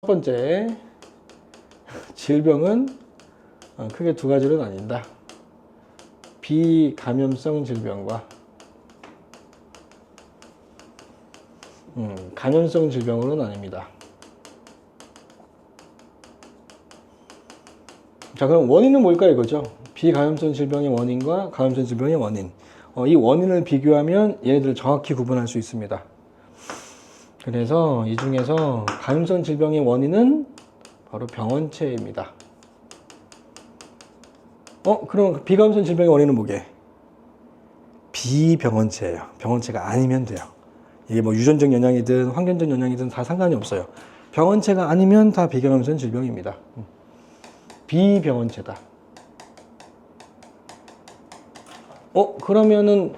첫 번째, 질병은 크게 두 가지로 나뉜다. 비감염성 질병과 감염성 질병으로 나뉩니다. 자, 그럼 원인은 뭘까 이거죠? 비감염성 질병의 원인과 감염성 질병의 원인. 이 원인을 비교하면 얘네들을 정확히 구분할 수 있습니다. 그래서 이 중에서 감염성 질병의 원인은 바로 병원체입니다. 그럼 비감염성 질병의 원인은 뭐게? 비병원체예요. 병원체가 아니면 돼요. 이게 뭐 유전적 영향이든 환경적 영향이든 다 상관이 없어요. 병원체가 아니면 다 비감염성 질병입니다. 비병원체다. 그러면은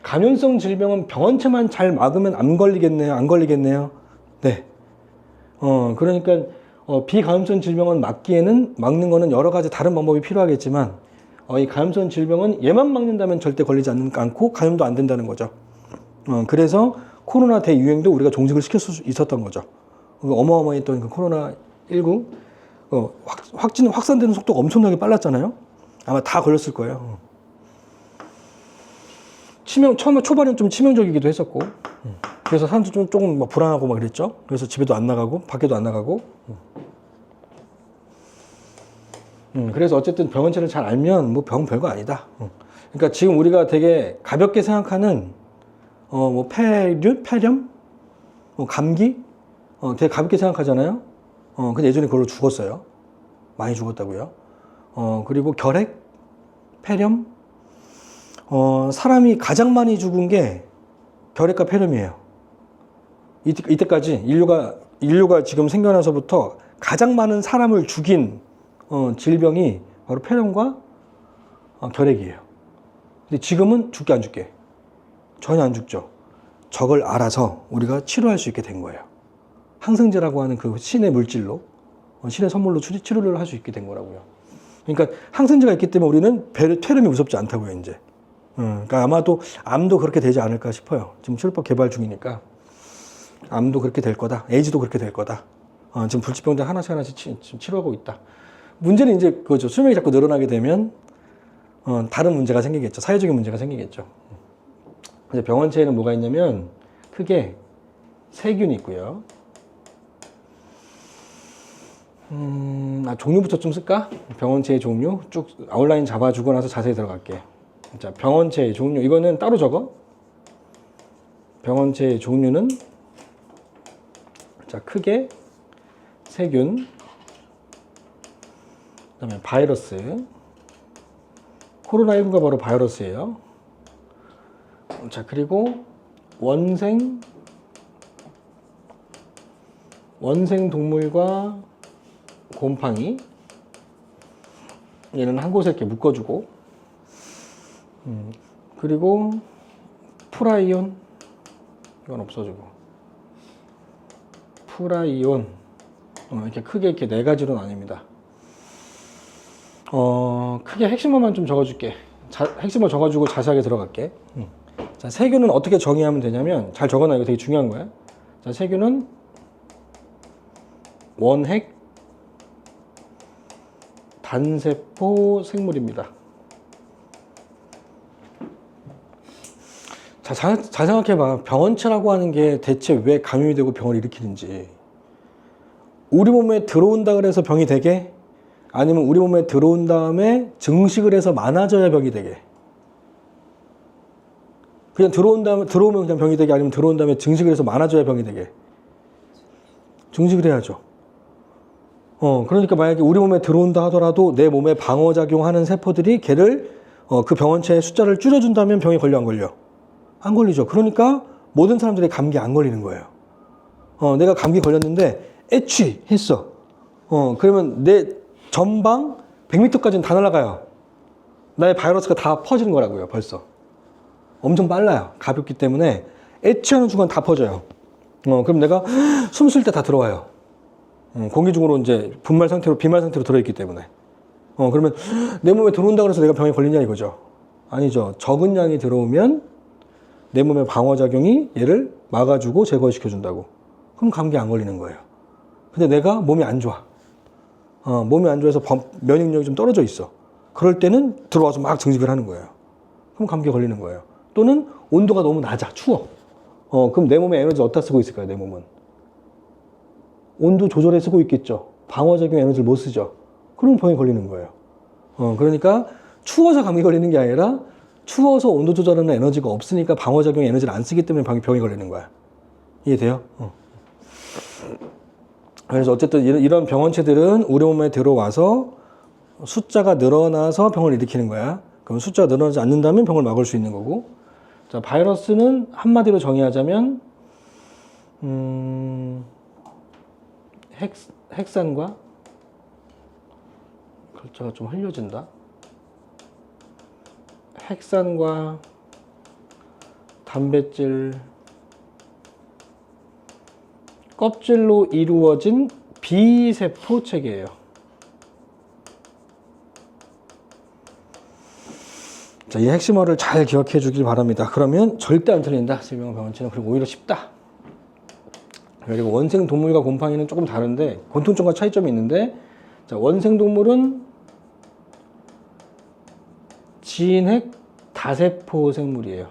감염성 질병은 병원체만 잘 막으면 안 걸리겠네요? 안 걸리겠네요? 네. 그러니까 비감염성 질병은 막는 거는 여러 가지 다른 방법이 필요하겠지만 이 감염성 질병은 얘만 막는다면 절대 걸리지 않고 감염도 안 된다는 거죠. 그래서 코로나 대유행도 우리가 종식을 시킬 수 있었던 거죠. 어마어마했던 그 코로나19 확산되는 속도가 엄청나게 빨랐잖아요. 아마 다 걸렸을 거예요. 처음에 초반엔 좀 치명적이기도 했었고, 그래서 사람들 조금 막 불안하고 막 그랬죠. 그래서 집에도 안 나가고, 밖에도 안 나가고. 그래서 어쨌든 병원체를 잘 알면 뭐 병 별거 아니다. 그러니까 지금 우리가 되게 가볍게 생각하는 뭐 폐렴, 감기, 되게 가볍게 생각하잖아요. 근데 예전에 그걸로 죽었어요. 많이 죽었다고요. 그리고 결핵, 폐렴. 사람이 가장 많이 죽은 게 결핵과 폐렴이에요. 이때까지 인류가 지금 생겨나서부터 가장 많은 사람을 죽인 질병이 바로 폐렴과 결핵이에요. 근데 지금은 죽게 안 죽게? 전혀 안 죽죠. 저걸 알아서 우리가 치료할 수 있게 된 거예요. 항생제라고 하는 그 신의 물질로, 신의 선물로 치료를 할 수 있게 된 거라고요. 그러니까 항생제가 있기 때문에 우리는 폐렴이 무섭지 않다고요, 이제. 그러니까 아마도 암도 그렇게 되지 않을까 싶어요. 지금 치료법 개발 중이니까 암도 그렇게 될 거다. 에이즈도 그렇게 될 거다. 지금 불치병들 하나씩 지금 치료하고 있다. 문제는 이제 그거죠. 수명이 자꾸 늘어나게 되면 다른 문제가 생기겠죠. 사회적인 문제가 생기겠죠. 이제 병원체에는 뭐가 있냐면 크게 세균이 있고요. 종류부터 좀 쓸까? 병원체의 종류 쭉 아웃라인 잡아주고 나서 자세히 들어갈게. 자, 병원체의 종류 이거는 따로 적어. 병원체의 종류는 자, 크게 세균, 그다음에 바이러스. 코로나19가 바로 바이러스예요. 자, 그리고 원생 동물과 곰팡이. 얘는 한 곳에 이렇게 묶어주고. 그리고 프라이온. 이건 없어지고. 프라이온. 이렇게 크게 이렇게 네 가지로 나뉩니다. 크게 핵심어만 좀 적어줄게. 핵심어 적어주고 자세하게 들어갈게. 자, 세균은 어떻게 정의하면 되냐면, 잘 적어놔. 이거 되게 중요한 거야. 자, 세균은 원핵 단세포 생물입니다. 자, 잘 생각해봐. 병원체라고 하는 게 대체 왜 감염이 되고 병을 일으키는지. 우리 몸에 들어온다 그래서 병이 되게? 아니면 우리 몸에 들어온 다음에 증식을 해서 많아져야 병이 되게? 그냥 들어오면 그냥 병이 되게, 아니면 들어온 다음에 증식을 해서 많아져야 병이 되게? 증식을 해야죠. 그러니까 만약에 우리 몸에 들어온다 하더라도 내 몸에 방어작용하는 세포들이 걔를 그 병원체의 숫자를 줄여준다면 병이 걸려 안 걸려? 안 걸리죠. 그러니까 모든 사람들이 감기 안 걸리는 거예요. 내가 감기 걸렸는데 했어. 그러면 내 전방 100m까지는 다 날아가요. 나의 바이러스가 다 퍼지는 거라고요. 벌써. 엄청 빨라요. 가볍기 때문에 하는 순간 다 퍼져요. 그럼 내가 숨 쉴 때 다 들어와요. 공기 중으로 이제 비말 상태로 들어있기 때문에. 그러면 내 몸에 들어온다고 해서 내가 병에 걸리냐 이거죠. 아니죠. 적은 양이 들어오면 내 몸의 방어작용이 얘를 막아주고 제거시켜준다고. 그럼 감기 안 걸리는 거예요. 근데 내가 몸이 안 좋아. 몸이 안 좋아서 면역력이 좀 떨어져 있어. 그럴 때는 들어와서 막 증식을 하는 거예요. 그럼 감기에 걸리는 거예요. 또는 온도가 너무 낮아, 추워. 그럼 내 몸에 에너지 어디다 쓰고 있을까요, 내 몸은? 온도 조절해 쓰고 있겠죠. 방어작용 에너지를 못 쓰죠. 그럼 병에 걸리는 거예요. 그러니까 추워서 감기 걸리는 게 아니라 추워서 온도 조절하는 에너지가 없으니까 방어작용 에너지를 안 쓰기 때문에 병에 걸리는 거야. 이해돼요? 그래서 어쨌든 이런 병원체들은 우리 몸에 들어와서 숫자가 늘어나서 병을 일으키는 거야. 그럼 숫자가 늘어나지 않는다면 병을 막을 수 있는 거고. 자, 바이러스는 한마디로 정의하자면 핵산과 글자가 좀 흘려진다. 핵산과 단백질 껍질로 이루어진 비세포 체계예요. 자, 이 핵심어를 잘 기억해 주길 바랍니다. 그러면 절대 안 틀린다. 질병 병원체는. 그리고 오히려 쉽다. 그리고 원생 동물과 곰팡이는 조금 다른데 공통점과 차이점이 있는데, 자, 원생 동물은 진핵 다세포 생물이에요.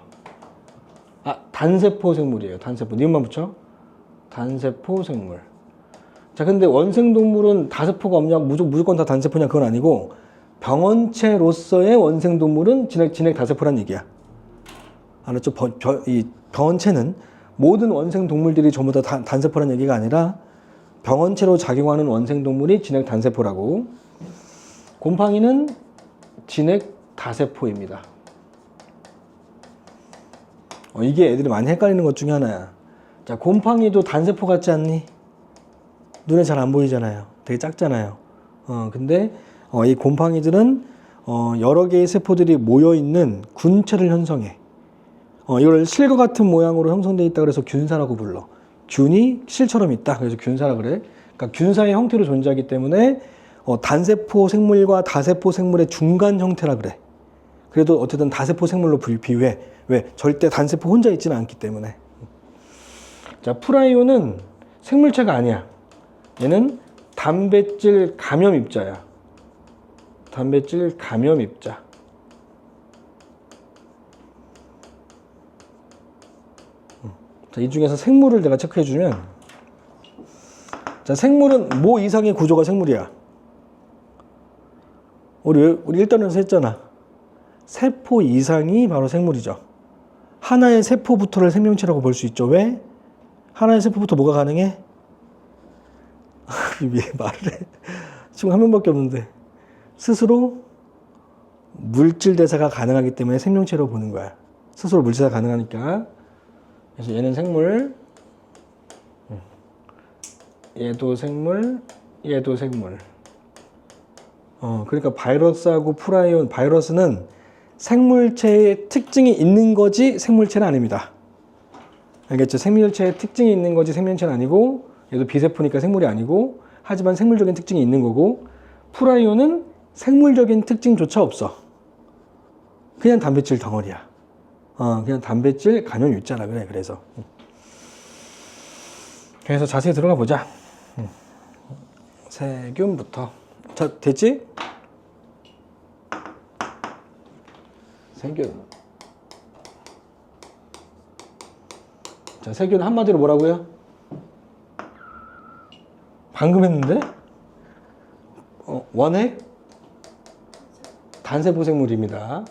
단세포 생물이에요. 단세포. 니은만 붙여. 단세포 생물. 자, 근데 원생 동물은 다세포가 없냐? 무조건 다 단세포냐? 그건 아니고, 병원체로서의 원생 동물은 진핵 다세포란 얘기야. 알았죠? 이 병원체는 모든 원생 동물들이 전부 다 단세포란 얘기가 아니라 병원체로 작용하는 원생 동물이 진핵 단세포라고. 곰팡이는 진핵 다세포입니다. 이게 애들이 많이 헷갈리는 것 중에 하나야. 자, 곰팡이도 단세포 같지 않니? 눈에 잘 안 보이잖아요. 되게 작잖아요. 근데 이 곰팡이들은 여러 개의 세포들이 모여있는 군체를 형성해. 이걸 실과 같은 모양으로 형성되어 있다 그래서 균사라고 불러. 균이 실처럼 있다. 그래서 균사라 그래. 그러니까 균사의 형태로 존재하기 때문에 단세포 생물과 다세포 생물의 중간 형태라 그래. 그래도 어쨌든 다세포 생물로 비유해. 왜? 절대 단세포 혼자 있지는 않기 때문에. 자, 프라이오는 생물체가 아니야. 얘는 단백질 감염 입자야. 단백질 감염 입자. 자, 이 중에서 생물을 내가 체크해주면, 자, 생물은 뭐 이상의 구조가 생물이야. 우리 1단에서 했잖아. 세포 이상이 바로 생물이죠. 하나의 세포부터를 생명체라고 볼 수 있죠. 왜? 하나의 세포부터 뭐가 가능해? 왜 말을 해? 지금 한 명밖에 없는데. 스스로 물질 대사가 가능하기 때문에 생명체로 보는 거야. 스스로 물질 대사가 가능하니까. 그래서 얘는 생물, 얘도 생물, 얘도 생물. 그러니까 바이러스하고 프라이온, 바이러스는 생물체의 특징이 있는 거지 생물체는 아닙니다. 알겠죠? 생물체의 특징이 있는 거지 생명체는 아니고, 얘도 비세포니까 생물이 아니고, 하지만 생물적인 특징이 있는 거고, 프라이온은 생물적인 특징조차 없어. 그냥 단백질 덩어리야. 그냥 단백질 감염 유자라 그래. 그래서 자세히 들어가 보자. 세균부터. 자, 됐지? 세균. 자, 세균 한마디로 뭐라고요? 방금 했는데? 원핵 단세포 생물입니다.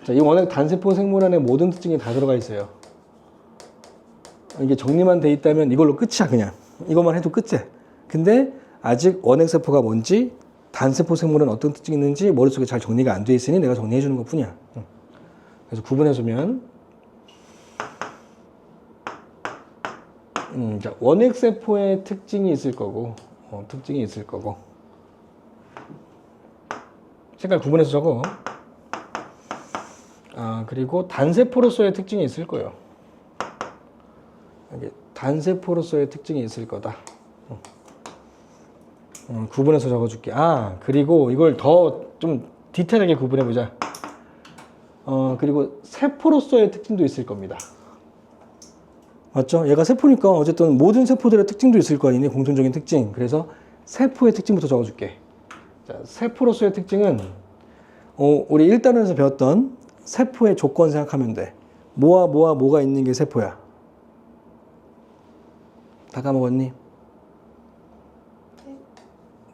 자, 이 원핵 단세포 생물 안에 모든 특징이 다 들어가 있어요. 이게 정리만 돼 있다면 이걸로 끝이야. 그냥 이것만 해도 끝이야. 근데 아직 원핵세포가 뭔지, 단세포 생물은 어떤 특징이 있는지 머릿속에 잘 정리가 안 돼 있으니 내가 정리해 주는 것 뿐이야. 그래서 구분해 주면, 자, 원핵세포의 특징이 있을 거고, 색깔 구분해서 적어. 그리고 단세포로서의 특징이 있을 거예요. 단세포로서의 특징이 있을 거다. 구분해서 적어줄게. 그리고 이걸 더 좀 디테일하게 구분해보자. 그리고 세포로서의 특징도 있을 겁니다. 맞죠? 얘가 세포니까 어쨌든 모든 세포들의 특징도 있을 거 아니니, 공통적인 특징. 그래서 세포의 특징부터 적어줄게. 자, 세포로서의 특징은 우리 1단원에서 배웠던 세포의 조건 생각하면 돼. 뭐가 있는 게 세포야? 다 까먹었니?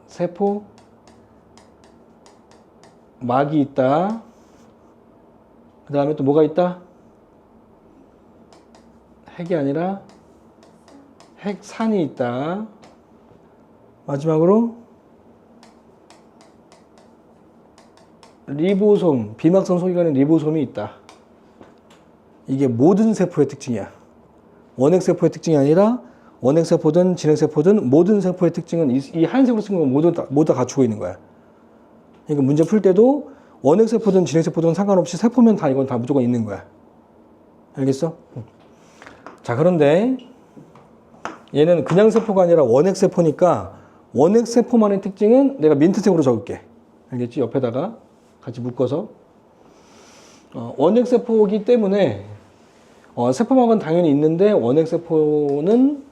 세포 막이 있다. 그 다음에 또 뭐가 있다? 핵이 아니라 핵산이 있다. 마지막으로 리보솜, 비막성 소기관에 리보솜이 있다. 이게 모든 세포의 특징이야. 원핵세포의 특징이 아니라 원핵세포든 진핵세포든 모든 세포의 특징은 이 한 세포로 쓴 건 모두 다 갖추고 있는 거야. 그러니까 문제 풀 때도 원핵세포든 진핵세포든 상관없이 세포면 다 이건 다 무조건 있는 거야. 알겠어? 자, 그런데 얘는 그냥 세포가 아니라 원핵세포니까 원핵세포만의 특징은 내가 민트색으로 적을게. 알겠지? 옆에다가 같이 묶어서 원핵세포이기 때문에 세포막은 당연히 있는데 원핵세포는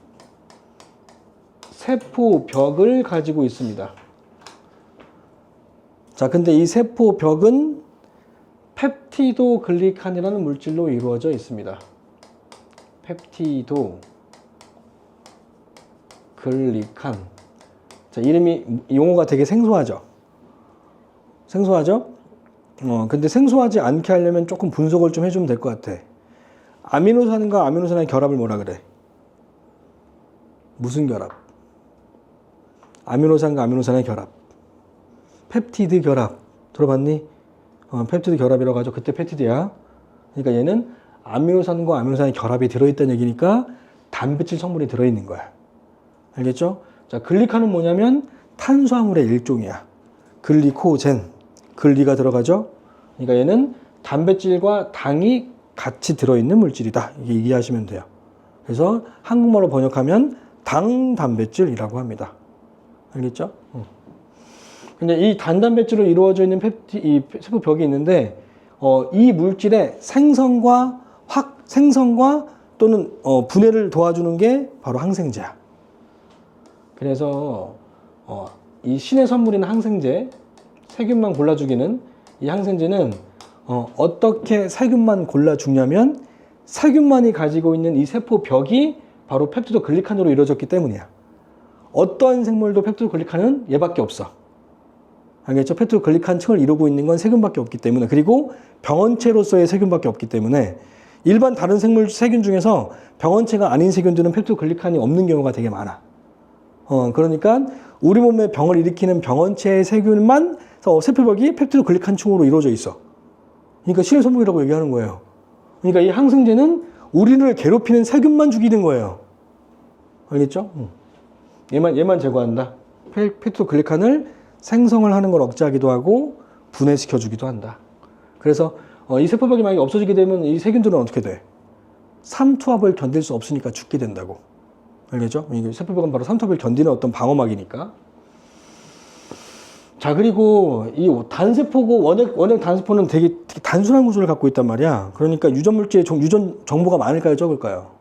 세포벽을 가지고 있습니다. 자, 근데 이 세포벽은 펩티도글리칸이라는 물질로 이루어져 있습니다. 펩티도글리칸. 자, 용어가 되게 생소하죠? 생소하죠? 근데 생소하지 않게 하려면 조금 분석을 좀 해주면 될 것 같아. 아미노산과 아미노산의 결합을 뭐라 그래? 무슨 결합? 아미노산과 아미노산의 결합. 펩티드 결합. 들어봤니? 펩티드 결합이라고 하죠. 그때 펩티드야. 그러니까 얘는 아미노산과 아미노산의 결합이 들어있다는 얘기니까 단백질 성분이 들어있는 거야. 알겠죠? 자, 글리칸은 뭐냐면 탄수화물의 일종이야. 글리코젠. 글리가 들어가죠? 그러니까 얘는 단백질과 당이 같이 들어있는 물질이다. 이게 이해하시면 돼요. 그래서 한국말로 번역하면 당단백질이라고 합니다. 알겠죠? 근데 이 단단백질로 이루어져 있는 이 세포벽이 있는데, 이 물질의 생성과 또는 분해를 도와주는 게 바로 항생제야. 그래서 이 신의 선물인 항생제, 세균만 골라 죽이는 이 항생제는 어떻게 세균만 골라 죽냐면 세균만이 가지고 있는 이 세포벽이 바로 펩티도글리칸으로 이루어졌기 때문이야. 어떠한 생물도 펩티도글리칸은 얘밖에 없어. 알겠죠? 펩티도글리칸 층을 이루고 있는 건 세균밖에 없기 때문에, 그리고 병원체로서의 세균밖에 없기 때문에 일반 다른 생물 세균 중에서 병원체가 아닌 세균들은 펩티도글리칸이 없는 경우가 되게 많아. 그러니까 우리 몸에 병을 일으키는 병원체의 세균만 세포벽이 펩티도글리칸 층으로 이루어져 있어. 그러니까 신의 선물이라고 얘기하는 거예요. 그러니까 이 항생제는 우리를 괴롭히는 세균만 죽이는 거예요. 알겠죠? 얘만 제거한다. 펩티도글리칸을 생성을 하는 걸 억제하기도 하고 분해시켜주기도 한다. 그래서 이 세포벽이 만약에 없어지게 되면 이 세균들은 어떻게 돼? 삼투압을 견딜 수 없으니까 죽게 된다고. 알겠죠? 세포벽은 바로 삼투압을 견디는 어떤 방어막이니까. 자, 그리고 이 단세포고 원핵 단세포는 되게 단순한 구조를 갖고 있단 말이야. 그러니까 유전 물질의 유전 정보가 많을까요, 적을까요?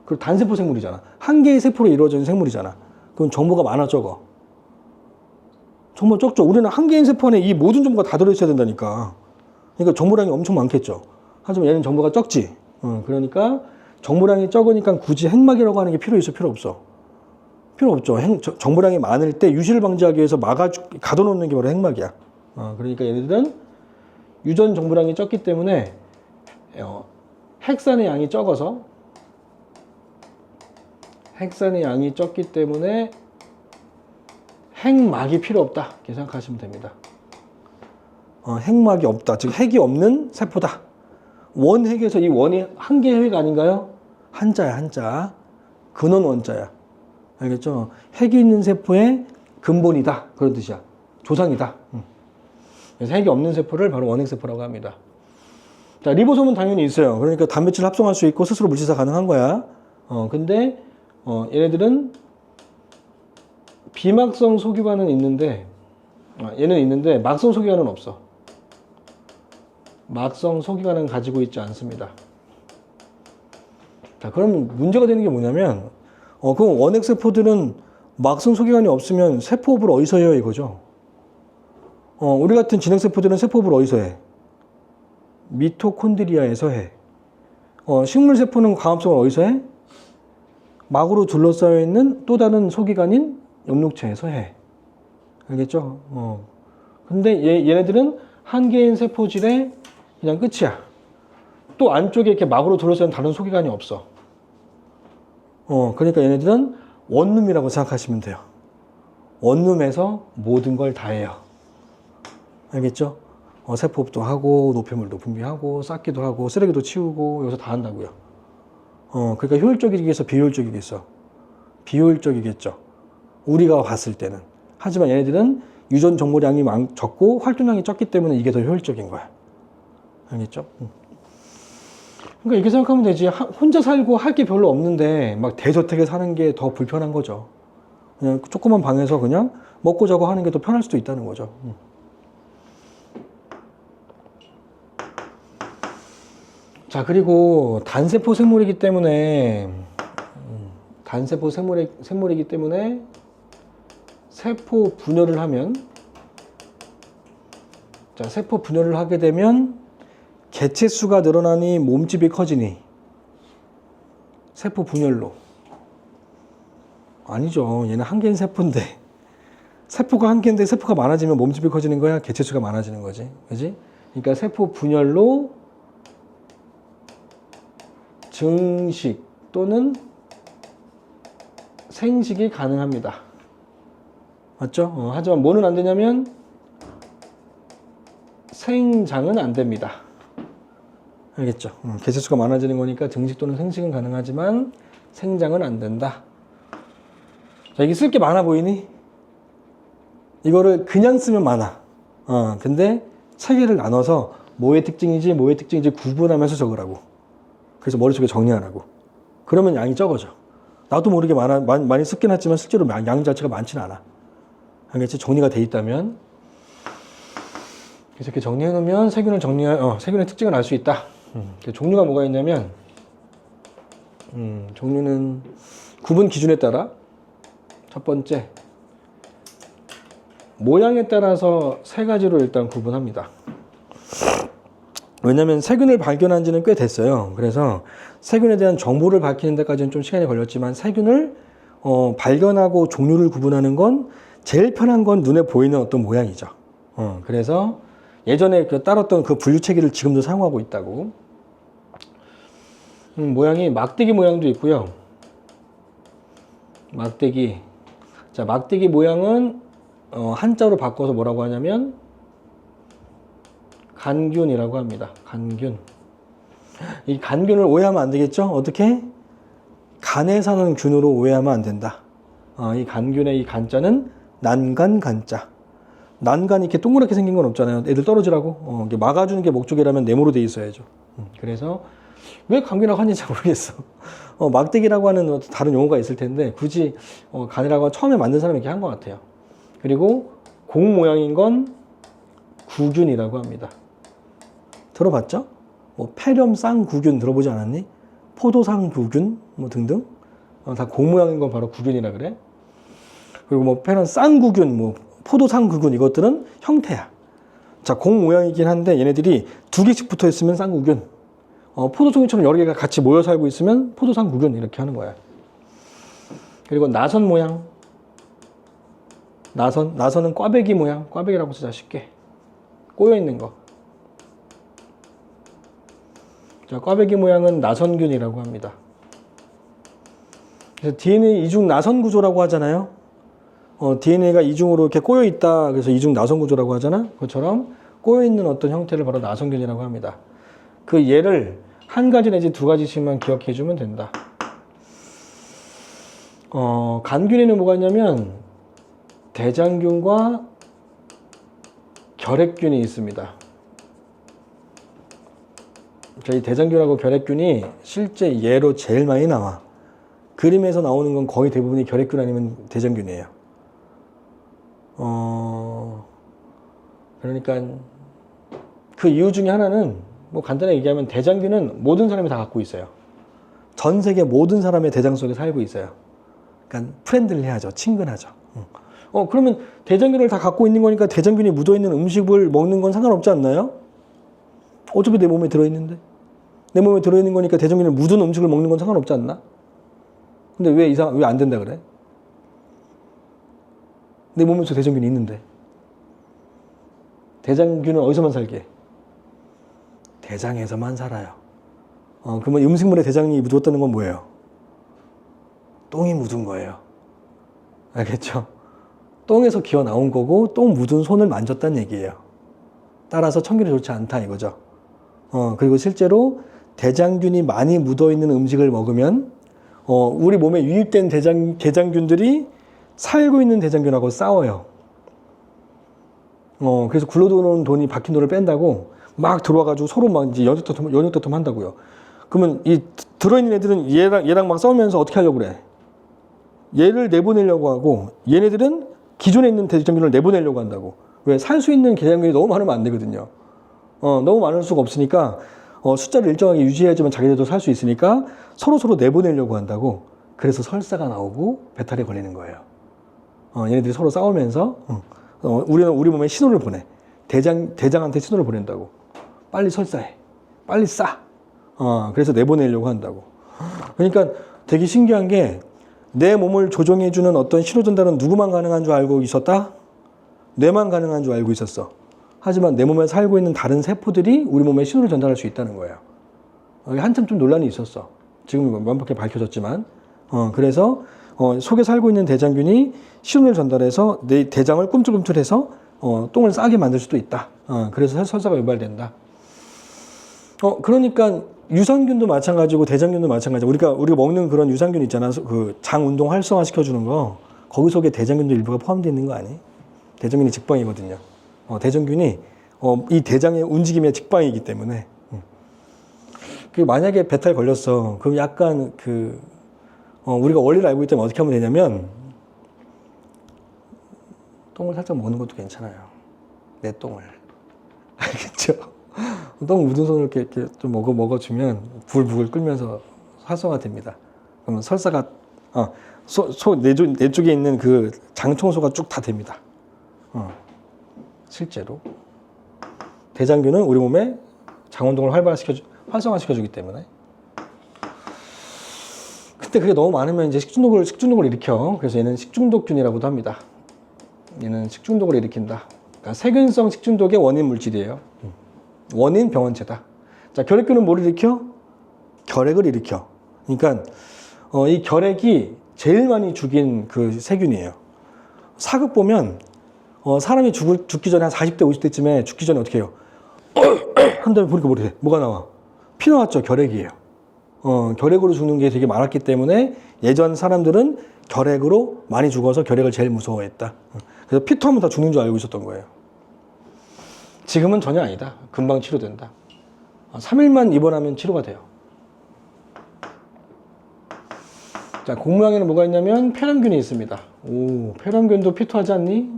그리고 단세포 생물이잖아. 한 개의 세포로 이루어진 생물이잖아. 그럼 정보가 많아, 적어? 정보 적죠. 우리는 한 개의 세포 안에 이 모든 정보가 다 들어있어야 된다니까. 그러니까 정보량이 엄청 많겠죠. 하지만 얘는 정보가 적지. 그러니까 정보량이 적으니까 굳이 핵막이라고 하는 게 필요 있어, 필요 없어? 필요 없죠. 정보량이 많을 때 유실을 방지하기 위해서 가둬놓는 게 바로 핵막이야. 그러니까 얘네들은 유전 정보량이 적기 때문에 핵산의 양이 적어서 핵막이 필요 없다 이렇게 생각하시면 됩니다. 핵막이 없다, 즉 핵이 없는 세포다. 원핵에서 이 원이 한 개의 핵 아닌가요? 한자야, 한자. 근원 원자야. 알겠죠? 핵이 있는 세포의 근본이다, 그런 뜻이야. 조상이다. 그래서 핵이 없는 세포를 바로 원핵세포라고 합니다. 자, 리보솜은 당연히 있어요. 그러니까 단백질 합성할 수 있고 스스로 물질사 가능한 거야. 근데 얘네들은 비막성 소기관은 있는데, 얘는 있는데 막성 소기관은 없어. 막성 소기관은 가지고 있지 않습니다. 자, 그럼 문제가 되는 게 뭐냐면, 그럼 원핵세포들은 막성 소개관이 없으면 세포호흡을 어디서 해요, 이거죠? 우리 같은 진핵세포들은 세포호흡을 어디서 해? 미토콘드리아에서 해. 식물세포는 광합성을 어디서 해? 막으로 둘러싸여 있는 또 다른 소기관인 엽록체에서 해. 알겠죠? 근데 얘네들은 한 개인 세포질에 그냥 끝이야. 또 안쪽에 이렇게 막으로 둘러싸인 다른 소기관이 없어. 그러니까 얘네들은 원룸이라고 생각하시면 돼요. 원룸에서 모든 걸 다 해요. 알겠죠? 세포흡도 하고, 노폐물도 분비하고, 싹기도 하고, 쓰레기도 치우고, 여기서 다 한다고요. 그러니까 효율적이겠어, 비효율적이겠어? 비효율적이겠죠. 우리가 봤을 때는. 하지만 얘네들은 유전 정보량이 적고 활동량이 적기 때문에 이게 더 효율적인 거야. 알겠죠? 그러니까 이렇게 생각하면 되지. 혼자 살고 할 게 별로 없는데 막 대저택에 사는 게 더 불편한 거죠. 그냥 조그만 방에서 그냥 먹고 자고 하는 게 더 편할 수도 있다는 거죠. 자, 그리고 단세포 생물이기 때문에 단세포 생물이기 때문에 세포 분열을 하면, 자, 세포 분열을 하게 되면 개체 수가 늘어나니 몸집이 커지니 세포 분열로. 아니죠. 얘는 한 개인 세포인데, 세포가 한 개인데 세포가 많아지면 몸집이 커지는 거야, 개체 수가 많아지는 거지. 그지? 그러니까 세포 분열로 증식 또는 생식이 가능합니다. 맞죠? 하지만 뭐는 안 되냐면 생장은 안 됩니다. 알겠죠? 개체수가 많아지는 거니까 증식 또는 생식은 가능하지만 생장은 안 된다. 자, 이게 쓸 게 많아 보이니? 이거를 그냥 쓰면 많아. 근데 체계를 나눠서 뭐의 특징인지 구분하면서 적으라고. 그래서 머릿속에 정리하라고. 그러면 양이 적어져. 나도 모르게 많이 쓰긴 했지만 실제로 양 자체가 많지는 않아. 알겠지? 정리가 돼 있다면. 그래서 이렇게 정리해 놓으면 세균의 특징을 알 수 있다. 종류가 뭐가 있냐면, 종류는 구분 기준에 따라, 첫 번째, 모양에 따라서 세 가지로 일단 구분합니다. 왜냐면 세균을 발견한 지는 꽤 됐어요. 그래서 세균에 대한 정보를 밝히는 데까지는 좀 시간이 걸렸지만, 세균을 발견하고 종류를 구분하는 건 제일 편한 건 눈에 보이는 어떤 모양이죠. 그래서 예전에 따랐던 그 분류 체계를 지금도 사용하고 있다고. 모양이 막대기 모양도 있고요. 막대기. 자, 막대기 모양은 한자로 바꿔서 뭐라고 하냐면 간균이라고 합니다. 간균. 이 간균을 오해하면 안 되겠죠? 어떻게? 간에 사는 균으로 오해하면 안 된다. 이 간균의 이 간자는 난간 간자. 난간이 이렇게 동그랗게 생긴 건 없잖아요. 애들 떨어지라고. 이게 막아주는 게 목적이라면 네모로 돼 있어야죠. 그래서 왜 간균이라고 하는지 잘 모르겠어. 막대기라고 하는 다른 용어가 있을 텐데 굳이 간이라고 처음에 만든 사람이 이렇게 한 것 같아요. 그리고 공 모양인 건 구균이라고 합니다. 들어봤죠? 폐렴 쌍구균 들어보지 않았니? 포도상 구균 등등. 다 공 모양인 건 바로 구균이라 그래. 그리고 폐렴 쌍구균, 포도상 구균 이것들은 형태야. 자, 공 모양이긴 한데 얘네들이 두 개씩 붙어 있으면 쌍구균. 포도송이처럼 여러 개가 같이 모여 살고 있으면 포도상 구균 이렇게 하는 거야. 그리고 나선 모양. 나선은 꽈배기 모양. 꽈배기라고 쓰자 쉽게. 꼬여 있는 거. 자, 꽈배기 모양은 나선균이라고 합니다. 그래서 DNA 이중 나선 구조라고 하잖아요. DNA가 이중으로 이렇게 꼬여 있다. 그래서 이중 나선 구조라고 하잖아. 그것처럼 꼬여 있는 어떤 형태를 바로 나선균이라고 합니다. 그 예를 한 가지 내지 두 가지씩만 기억해 주면 된다. 간균에는 뭐가 있냐면 대장균과 결핵균이 있습니다. 저희 대장균하고 결핵균이 실제 예로 제일 많이 나와. 그림에서 나오는 건 거의 대부분이 결핵균 아니면 대장균이에요. 그러니까 그 이유 중에 하나는 간단하게 얘기하면 대장균은 모든 사람이 다 갖고 있어요. 전 세계 모든 사람의 대장 속에 살고 있어요. 그러니까 프렌들리하죠. 친근하죠. 그러면 대장균을 다 갖고 있는 거니까 대장균이 묻어있는 음식을 먹는 건 상관없지 않나요? 어차피 내 몸에 들어있는데. 내 몸에 들어있는 거니까 대장균이 묻은 음식을 먹는 건 상관없지 않나? 근데 왜 안 된다 그래? 내 몸에서 대장균이 있는데. 대장균은 어디서만 살게? 대장에서만 살아요. 그러면 음식물에 대장이 묻었다는 건 뭐예요? 똥이 묻은 거예요. 알겠죠? 똥에서 기어 나온 거고 똥 묻은 손을 만졌다는 얘기예요. 따라서 청결이 좋지 않다 이거죠. 그리고 실제로 대장균이 많이 묻어있는 음식을 먹으면 우리 몸에 유입된 대장균들이 살고 있는 대장균하고 싸워요. 그래서 굴러들어오는 돈이 박힌 돈을 뺀다고 막 들어와가지고 서로 막 이제 연육다툼 한다고요. 그러면 이 들어있는 애들은 얘랑 막 싸우면서 어떻게 하려고 그래? 얘를 내보내려고 하고 얘네들은 기존에 있는 대장균을 내보내려고 한다고. 왜? 살 수 있는 대장균이 너무 많으면 안 되거든요. 너무 많을 수가 없으니까 숫자를 일정하게 유지해야지만 자기들도 살 수 있으니까 서로 내보내려고 한다고. 그래서 설사가 나오고 배탈에 걸리는 거예요. 얘네들이 서로 싸우면서 우리는 우리 몸에 신호를 보내. 대장한테 신호를 보낸다고. 빨리 설사해. 빨리 싸. 그래서 내보내려고 한다고. 그러니까 되게 신기한 게 내 몸을 조정해주는 어떤 신호 전달은 누구만 가능한 줄 알고 있었다? 뇌만 가능한 줄 알고 있었어. 하지만 내 몸에 살고 있는 다른 세포들이 우리 몸에 신호를 전달할 수 있다는 거예요. 한참 좀 논란이 있었어. 지금 완벽히 밝혀졌지만. 그래서 속에 살고 있는 대장균이 신호를 전달해서 내 대장을 꿈틀꿈틀해서 똥을 싸게 만들 수도 있다. 그래서 설사가 유발된다. 그러니까 유산균도 마찬가지고 대장균도 마찬가지고 우리가 먹는 그런 유산균 있잖아. 그 장 운동 활성화 시켜주는 거. 거기 속에 대장균도 일부가 포함되어 있는 거 아니? 대장균이 직방이거든요. 대장균이 이 대장의 움직임의 직방이기 때문에. 만약에 배탈 걸렸어. 그럼 약간 우리가 원리를 알고 있기 때문에 어떻게 하면 되냐면 똥을 살짝 먹는 것도 괜찮아요. 내 똥을. 알겠죠? 똥 묻은 손을 이렇게 좀 먹어주면 부글부글 끓면서 활성화됩니다. 그러면 설사가 내 쪽에 있는 그 장 청소가 쭉 다 됩니다. 실제로 대장균은 우리 몸에 장 운동을 활성화시켜주기 때문에. 근데 그게 너무 많으면 이제 식중독을 일으켜. 그래서 얘는 식중독균이라고도 합니다. 얘는 식중독을 일으킨다. 그러니까 세균성 식중독의 원인 물질이에요. 원인 병원체다. 자, 결핵균은 뭘 일으켜? 결핵을 일으켜. 그러니까 이 결핵이 제일 많이 죽인 그 세균이에요. 사극 보면 사람이 죽기 전에 한 40대 50대쯤에 죽기 전에 어떻게 해요? 한 다음에 보니까 뭐가 나와? 피 나왔죠. 결핵이에요. 결핵으로 죽는 게 되게 많았기 때문에 예전 사람들은 결핵으로 많이 죽어서 결핵을 제일 무서워했다. 그래서 피토하면 다 죽는 줄 알고 있었던 거예요. 지금은 전혀 아니다. 금방 치료된다. 3일만 입원하면 치료가 돼요. 자, 공무항에는 뭐가 있냐면 폐렴균이 있습니다. 오, 폐렴균도 피토하지 않니?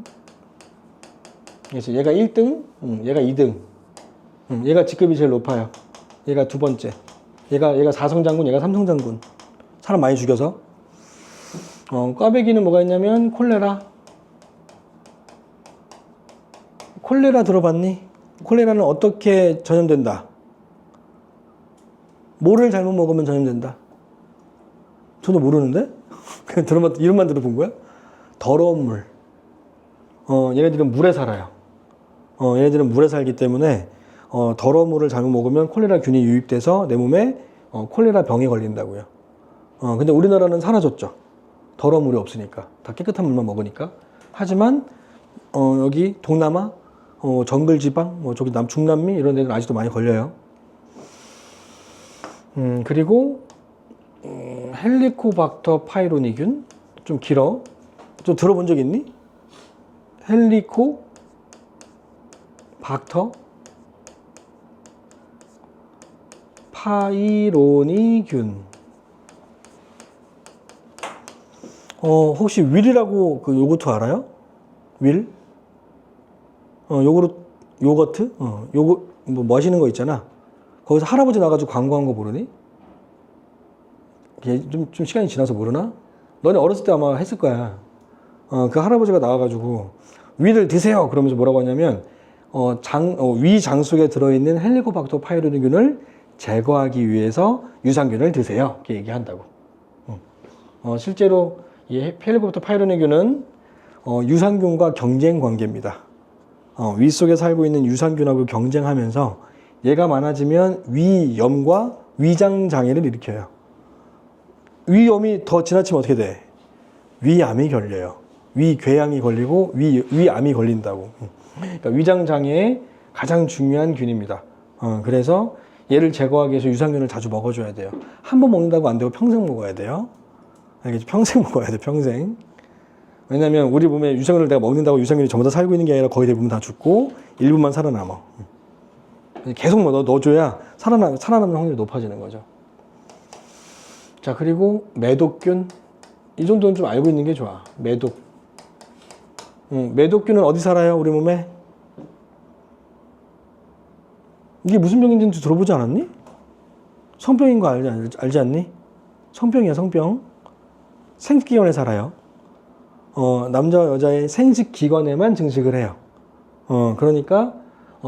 그래서 얘가 1등, 얘가 2등. 얘가 직급이 제일 높아요. 얘가 두 번째. 얘가 4성장군, 얘가 3성장군. 사람 많이 죽여서. 꽈배기는 뭐가 있냐면 콜레라. 콜레라 들어봤니? 콜레라는 어떻게 전염된다? 뭐를 잘못 먹으면 전염된다? 전혀 모르는데? 그냥 이름만 들어본 거야? 더러운 물. 얘네들은 물에 살아요. 얘네들은 물에 살기 때문에 더러운 물을 잘못 먹으면 콜레라 균이 유입돼서 내 몸에 콜레라 병에 걸린다고요. 근데 우리나라는 사라졌죠. 더러운 물이 없으니까. 다 깨끗한 물만 먹으니까. 하지만 여기 동남아, 정글지방, 저기 중남미 이런 데는 아직도 많이 걸려요. 그리고 헬리코박터 파이로니균 좀 길어. 좀 들어본 적 있니? 헬리코박터 파이로니균. 혹시 윌이라고 그 요거트 알아요? 윌? 요거트? 뭐 마시는 거 있잖아. 거기서 할아버지 나가지고 광고한 거 모르니? 좀 시간이 지나서 모르나? 너네 어렸을 때 아마 했을 거야. 그 할아버지가 나와가지고 위를 드세요. 그러면서 뭐라고 하냐면 위 장 속에 들어있는 헬리코박터 파이로니균을 제거하기 위해서 유산균을 드세요. 이렇게 얘기한다고. 실제로 이 헬리코박터 파이로니균은 유산균과 경쟁 관계입니다. 위 속에 살고 있는 유산균하고 경쟁하면서 얘가 많아지면 위염과 위장 장애를 일으켜요. 위염이 더 지나치면 어떻게 돼? 위암이 걸려요. 위궤양이 걸리고 위암이 걸린다고. 그러니까 위장 장애의 가장 중요한 균입니다. 그래서 얘를 제거하기 위해서 유산균을 자주 먹어줘야 돼요. 한 번 먹는다고 안 되고 평생 먹어야 돼요. 알겠죠? 평생 먹어야 돼, 평생. 왜냐면 우리 몸에 유산균을 내가 먹는다고 유산균이 전부 다 살고 있는 게 아니라 거의 대부분 다 죽고 일부만 살아남아. 계속 넣어줘야 살아남는 확률이 높아지는 거죠. 자, 그리고 매독균. 이 정도는 좀 알고 있는 게 좋아. 매독균은 어디 살아요? 우리 몸에? 이게 무슨 병인지 들어보지 않았니? 성병인 거 알지 않니? 성병이야, 성병. 생殖기관에 살아요. 남자, 여자의 생殖기관에만 증식을 해요. 그러니까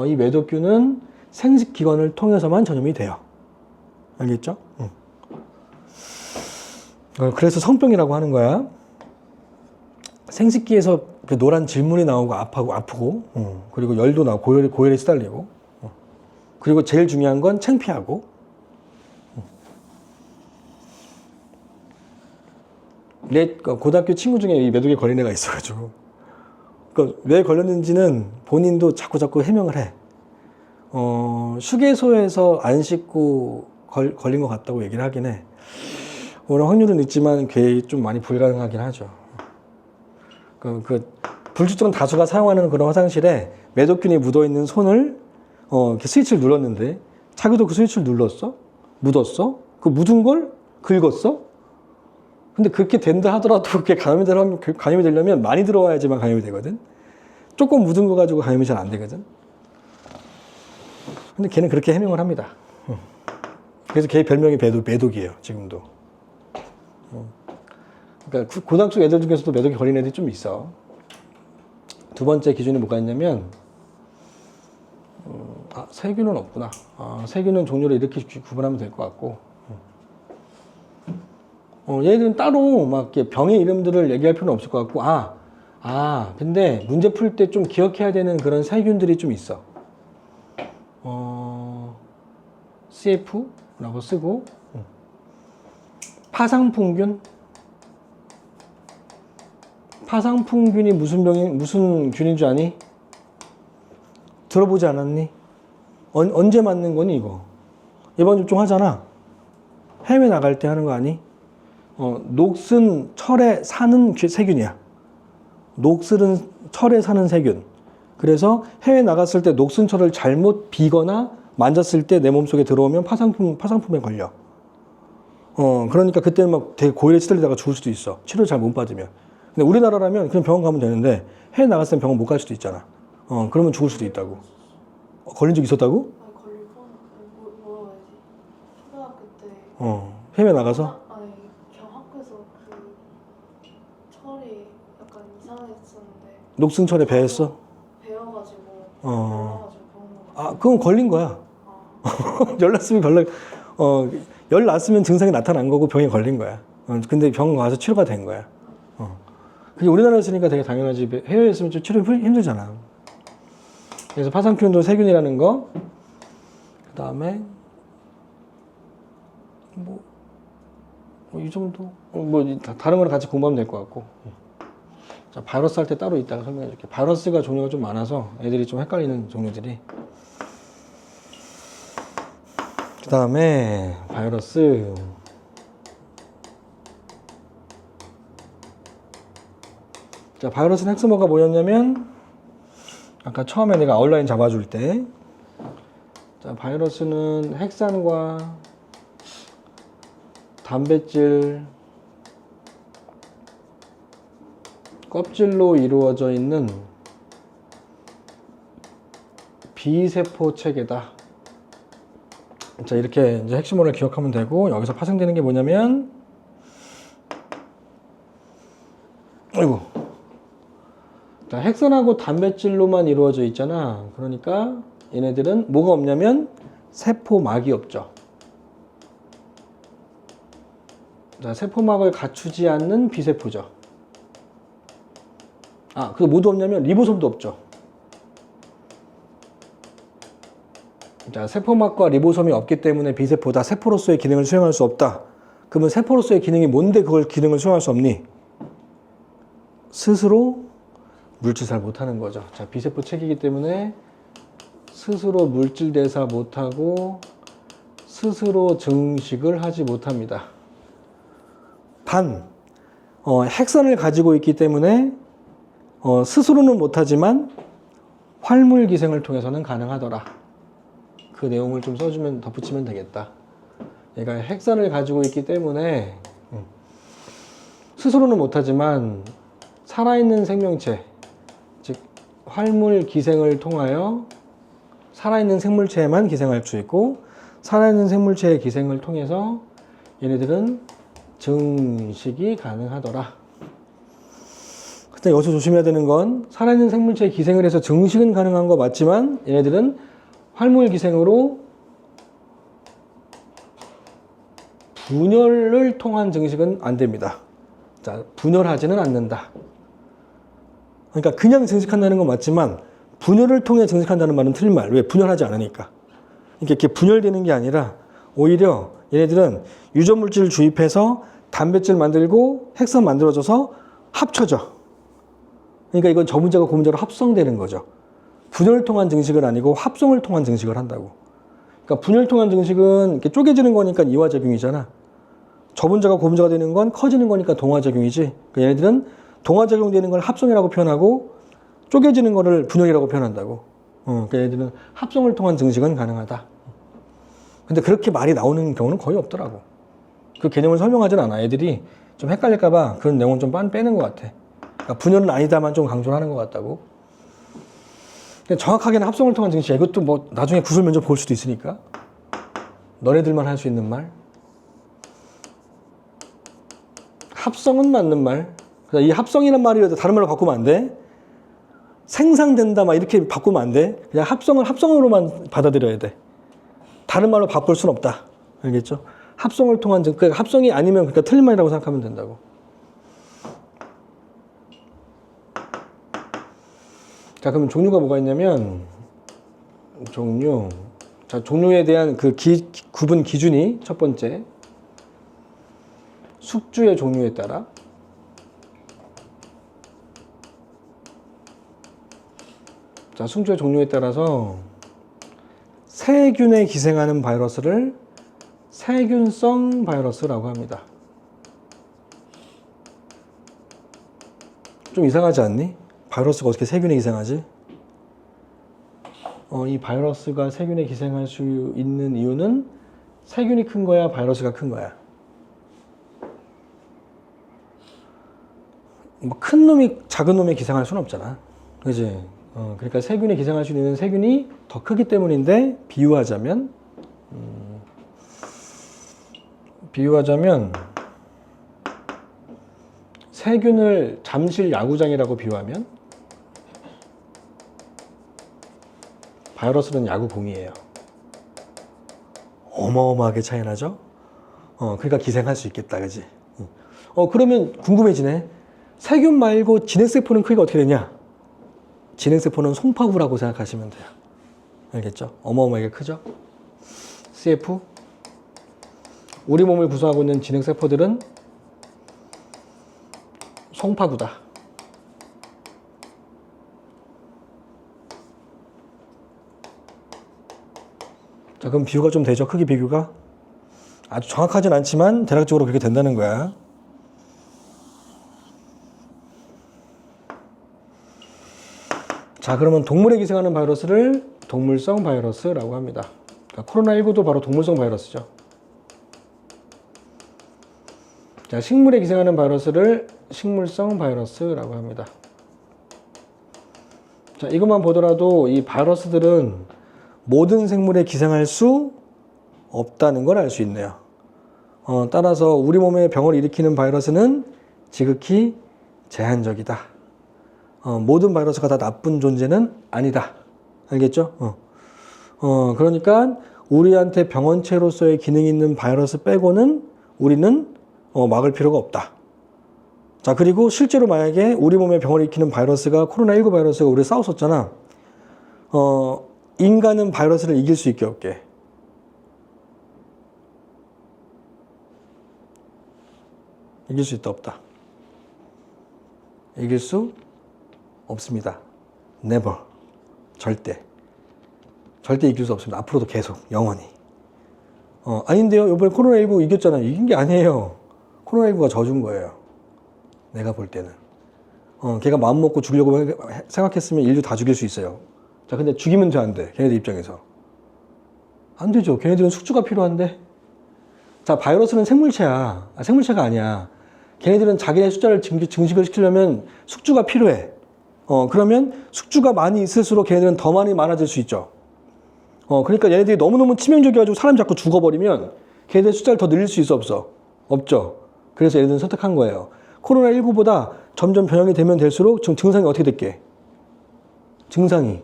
이 매독균은 생殖기관을 통해서만 전염이 돼요. 알겠죠? 그래서 성병이라고 하는 거야. 생식기에서 그 노란 질문이 나오고 아프고, 그리고 열도 나고 고열에 시달리고, 그리고 제일 중요한 건 창피하고. 내 고등학교 친구 중에 이 매독에 걸린 애가 있어가지고, 그러니까 왜 걸렸는지는 본인도 자꾸 해명을 해. 휴게소에서 안 씻고 걸린 것 같다고 얘기를 하긴 해. 물론 확률은 있지만 그게 좀 많이 불가능하긴 하죠. 그 불특정 다수가 사용하는 그런 화장실에 매독균이 묻어있는 손을 이렇게 스위치를 눌렀는데 자기도 그 스위치를 눌렀어? 묻었어? 그 묻은 걸 긁었어? 근데 그렇게 된다 하더라도 그게 감염이 되려면 많이 들어와야지만 감염이 되거든. 조금 묻은 거 가지고 감염이 잘 안 되거든. 근데 걔는 그렇게 해명을 합니다. 그래서 걔 별명이 매독이에요, 지금도. 그러니까 고등학교 애들 중에서도 매독에 걸린 애들이 좀 있어. 두 번째 기준이 뭐가 있냐면 세균은 없구나. 세균은 종류를 이렇게 구분하면 될 것 같고, 얘들은 따로 막 이렇게 병의 이름들을 얘기할 필요는 없을 것 같고, 근데 문제 풀 때 좀 기억해야 되는 그런 세균들이 좀 있어. CF라고 쓰고, 파상풍균. 파상풍균이 무슨 균인 줄 아니? 들어보지 않았니? 언제 맞는 거니, 이거? 예방접종 하잖아. 해외 나갈 때 하는 거 아니? 녹슨 철에 사는 세균이야. 녹슨 철에 사는 세균. 그래서 해외 나갔을 때 녹슨 철을 잘못 비거나 만졌을 때 내 몸속에 들어오면 파상품에 걸려. 그러니까 그때는 막 되게 고열에 시달리다가 죽을 수도 있어. 치료 잘 못 받으면. 근데 우리나라라면 그냥 병원 가면 되는데 해외 나갔을 땐 병원 못 갈 수도 있잖아. 그러면 죽을 수도 있다고. 걸린 적 있었다고? 걸릴 뻔, 뭐라고 해야지? 초등학교 때. 해외 나가서? 그냥 학교에서 그 철이 약간 이상했었는데. 녹슨철에 배했어? 배워가지고 그건 걸린 거야. 열 났으면 증상이 나타난 거고 병에 걸린 거야. 근데 병원 가서 치료가 된 거야. 그게 우리나라에 있으니까 되게 당연하지. 해외에 있으면 좀 치료 힘들잖아. 그래서 파상균도 세균이라는 거. 그 다음에 이 정도. 다른 거랑 같이 공부하면 될 것 같고. 자, 바이러스 할 때 따로 이따가 설명해 줄게. 바이러스가 종류가 좀 많아서 애들이 좀 헷갈리는 종류들이. 그 다음에 바이러스. 자, 바이러스는 핵심어가 뭐였냐면 아까 처음에 내가 아웃라인 잡아줄 때, 자, 바이러스는 핵산과 단백질, 껍질로 이루어져 있는 비세포 체계다. 자, 이렇게 이제 핵심어를 기억하면 되고, 여기서 파생되는 게 뭐냐면 아이고. 자, 핵선하고 단백질로만 이루어져 있잖아. 그러니까 얘네들은 뭐가 없냐면 세포막이 없죠. 자, 세포막을 갖추지 않는 비세포죠. 아, 그 뭐도 없냐면 리보솜도 없죠. 자, 세포막과 리보솜이 없기 때문에 비세포다. 세포로서의 기능을 수행할 수 없다. 그러면 세포로서의 기능이 뭔데 그걸 기능을 수행할 수 없니? 스스로 물질사를 못하는 거죠. 자, 비세포 체계이기 때문에 스스로 물질 대사 못하고 스스로 증식을 하지 못합니다. 단, 핵선을 가지고 있기 때문에 스스로는 못하지만 활물 기생을 통해서는 가능하더라. 그 내용을 좀 써주면 덧붙이면 되겠다. 얘가 핵선을 가지고 있기 때문에 스스로는 못하지만 살아있는 생명체, 즉 활물 기생을 통하여 살아있는 생물체에만 기생할 수 있고, 살아있는 생물체의 기생을 통해서 얘네들은 증식이 가능하더라. 근데 여기서 조심해야 되는 건 살아있는 생물체의 기생을 해서 증식은 가능한 거 맞지만 얘네들은 활물 기생으로 분열을 통한 증식은 안 됩니다. 자, 분열하지는 않는다. 그러니까 그냥 증식한다는 건 맞지만 분열을 통해 증식한다는 말은 틀린 말. 왜? 분열하지 않으니까. 그러니까 이렇게 분열되는 게 아니라 오히려 얘네들은 유전물질을 주입해서 단백질 만들고 핵선 만들어져서 합쳐져. 그러니까 이건 저 문제가 그 문제로 합성되는 거죠. 분열을 통한 증식은 아니고 합성을 통한 증식을 한다고. 그러니까 분열을 통한 증식은 이렇게 쪼개지는 거니까 이화작용이잖아. 저 문제가 그 문제가 되는 건 커지는 거니까 동화작용이지. 그러니까 얘네들은 동화작용되는 걸 합성이라고 표현하고 쪼개지는 거를 분열이라고 표현한다고. 그러니까 얘네들은 합성을 통한 증식은 가능하다. 근데 그렇게 말이 나오는 경우는 거의 없더라고. 그 개념을 설명하진 않아. 애들이 좀 헷갈릴까봐 그런 내용은 좀 빼는 것 같아. 그러니까 분열은 아니다만 좀 강조를 하는 것 같다고. 근데 정확하게는 합성을 통한 증식. 이것도 뭐 나중에 구술 면접 볼 수도 있으니까. 너네들만 할 수 있는 말. 합성은 맞는 말. 이 합성이란 말이라도 다른 말로 바꾸면 안 돼. 생산된다 막 이렇게 바꾸면 안 돼. 그냥 합성은 합성으로만 받아들여야 돼. 다른 말로 바꿀 순 없다. 알겠죠? 합성을 통한 증, 그러니까 합성이 아니면 그러니까 틀린 말이라고 생각하면 된다고. 자, 그럼 종류가 뭐가 있냐면 종류. 자, 종류에 대한 그 구분 기준이 첫 번째. 숙주의 종류에 따라. 자, 숙주의 종류에 따라서 세균에 기생하는 바이러스를 세균성 바이러스라고 합니다. 좀 이상하지 않니? 바이러스가 어떻게 세균에 기생하지? 이 바이러스가 세균에 기생할 수 있는 이유는 세균이 큰 거야, 바이러스가 큰 거야? 뭐 큰 놈이 작은 놈에 기생할 수는 없잖아. 그지? 그러니까 세균에 기생할 수 있는 세균이 더 크기 때문인데, 비유하자면 세균을 잠실 야구장이라고 비유하면 바이러스는 야구공이에요. 어마어마하게 차이 나죠? 그러니까 기생할 수 있겠다, 그지? 그러면 궁금해지네. 세균 말고 진핵세포는 크기가 어떻게 되냐? 진핵세포는 송파구라고 생각하시면 돼요. 알겠죠? 어마어마하게 크죠? CF. 우리 몸을 구성하고 있는 진핵세포들은 송파구다. 자, 그럼 비교가 좀 되죠? 크기 비교가? 아주 정확하진 않지만 대략적으로 그렇게 된다는 거야. 자, 그러면 동물에 기생하는 바이러스를 동물성 바이러스라고 합니다. 그러니까 코로나19도 바로 동물성 바이러스죠. 자, 식물에 기생하는 바이러스를 식물성 바이러스라고 합니다. 자, 이것만 보더라도 이 바이러스들은 모든 생물에 기생할 수 없다는 걸 알 수 있네요. 따라서 우리 몸에 병을 일으키는 바이러스는 지극히 제한적이다. 모든 바이러스가 다 나쁜 존재는 아니다. 알겠죠? 그러니까 우리한테 병원체로서의 기능이 있는 바이러스 빼고는 우리는 막을 필요가 없다. 자, 그리고 실제로 만약에 우리 몸에 병을 일으키는 바이러스가 코로나19 바이러스가 우리 싸웠었잖아. 인간은 바이러스를 이길 수 있게 없게. 이길 수 있다 없다. 이길 수 없습니다. Never. 절대. 절대 이길 수 없습니다. 앞으로도 계속 영원히. 아닌데요. 이번에 코로나19 이겼잖아요. 이긴 게 아니에요. 코로나19가 져준 거예요. 내가 볼 때는. 걔가 마음 먹고 죽이려고 생각했으면 인류 다 죽일 수 있어요. 자, 근데 죽이면 돼, 안 돼? 걔네들 입장에서. 안 되죠. 걔네들은 숙주가 필요한데. 자, 바이러스는 생물체야. 생물체가 아니야. 걔네들은 자기네 숫자를 증식을 시키려면 숙주가 필요해. 그러면 숙주가 많이 있을수록 걔네들은 더 많이 많아질 수 있죠. 그러니까 얘네들이 너무너무 치명적이어가지고 사람 자꾸 죽어버리면 걔네들 숫자를 더 늘릴 수 있어, 없어? 없죠. 그래서 얘네들은 선택한 거예요. 코로나19보다 점점 변형이 되면 될수록 지금 증상이 어떻게 됐게? 증상이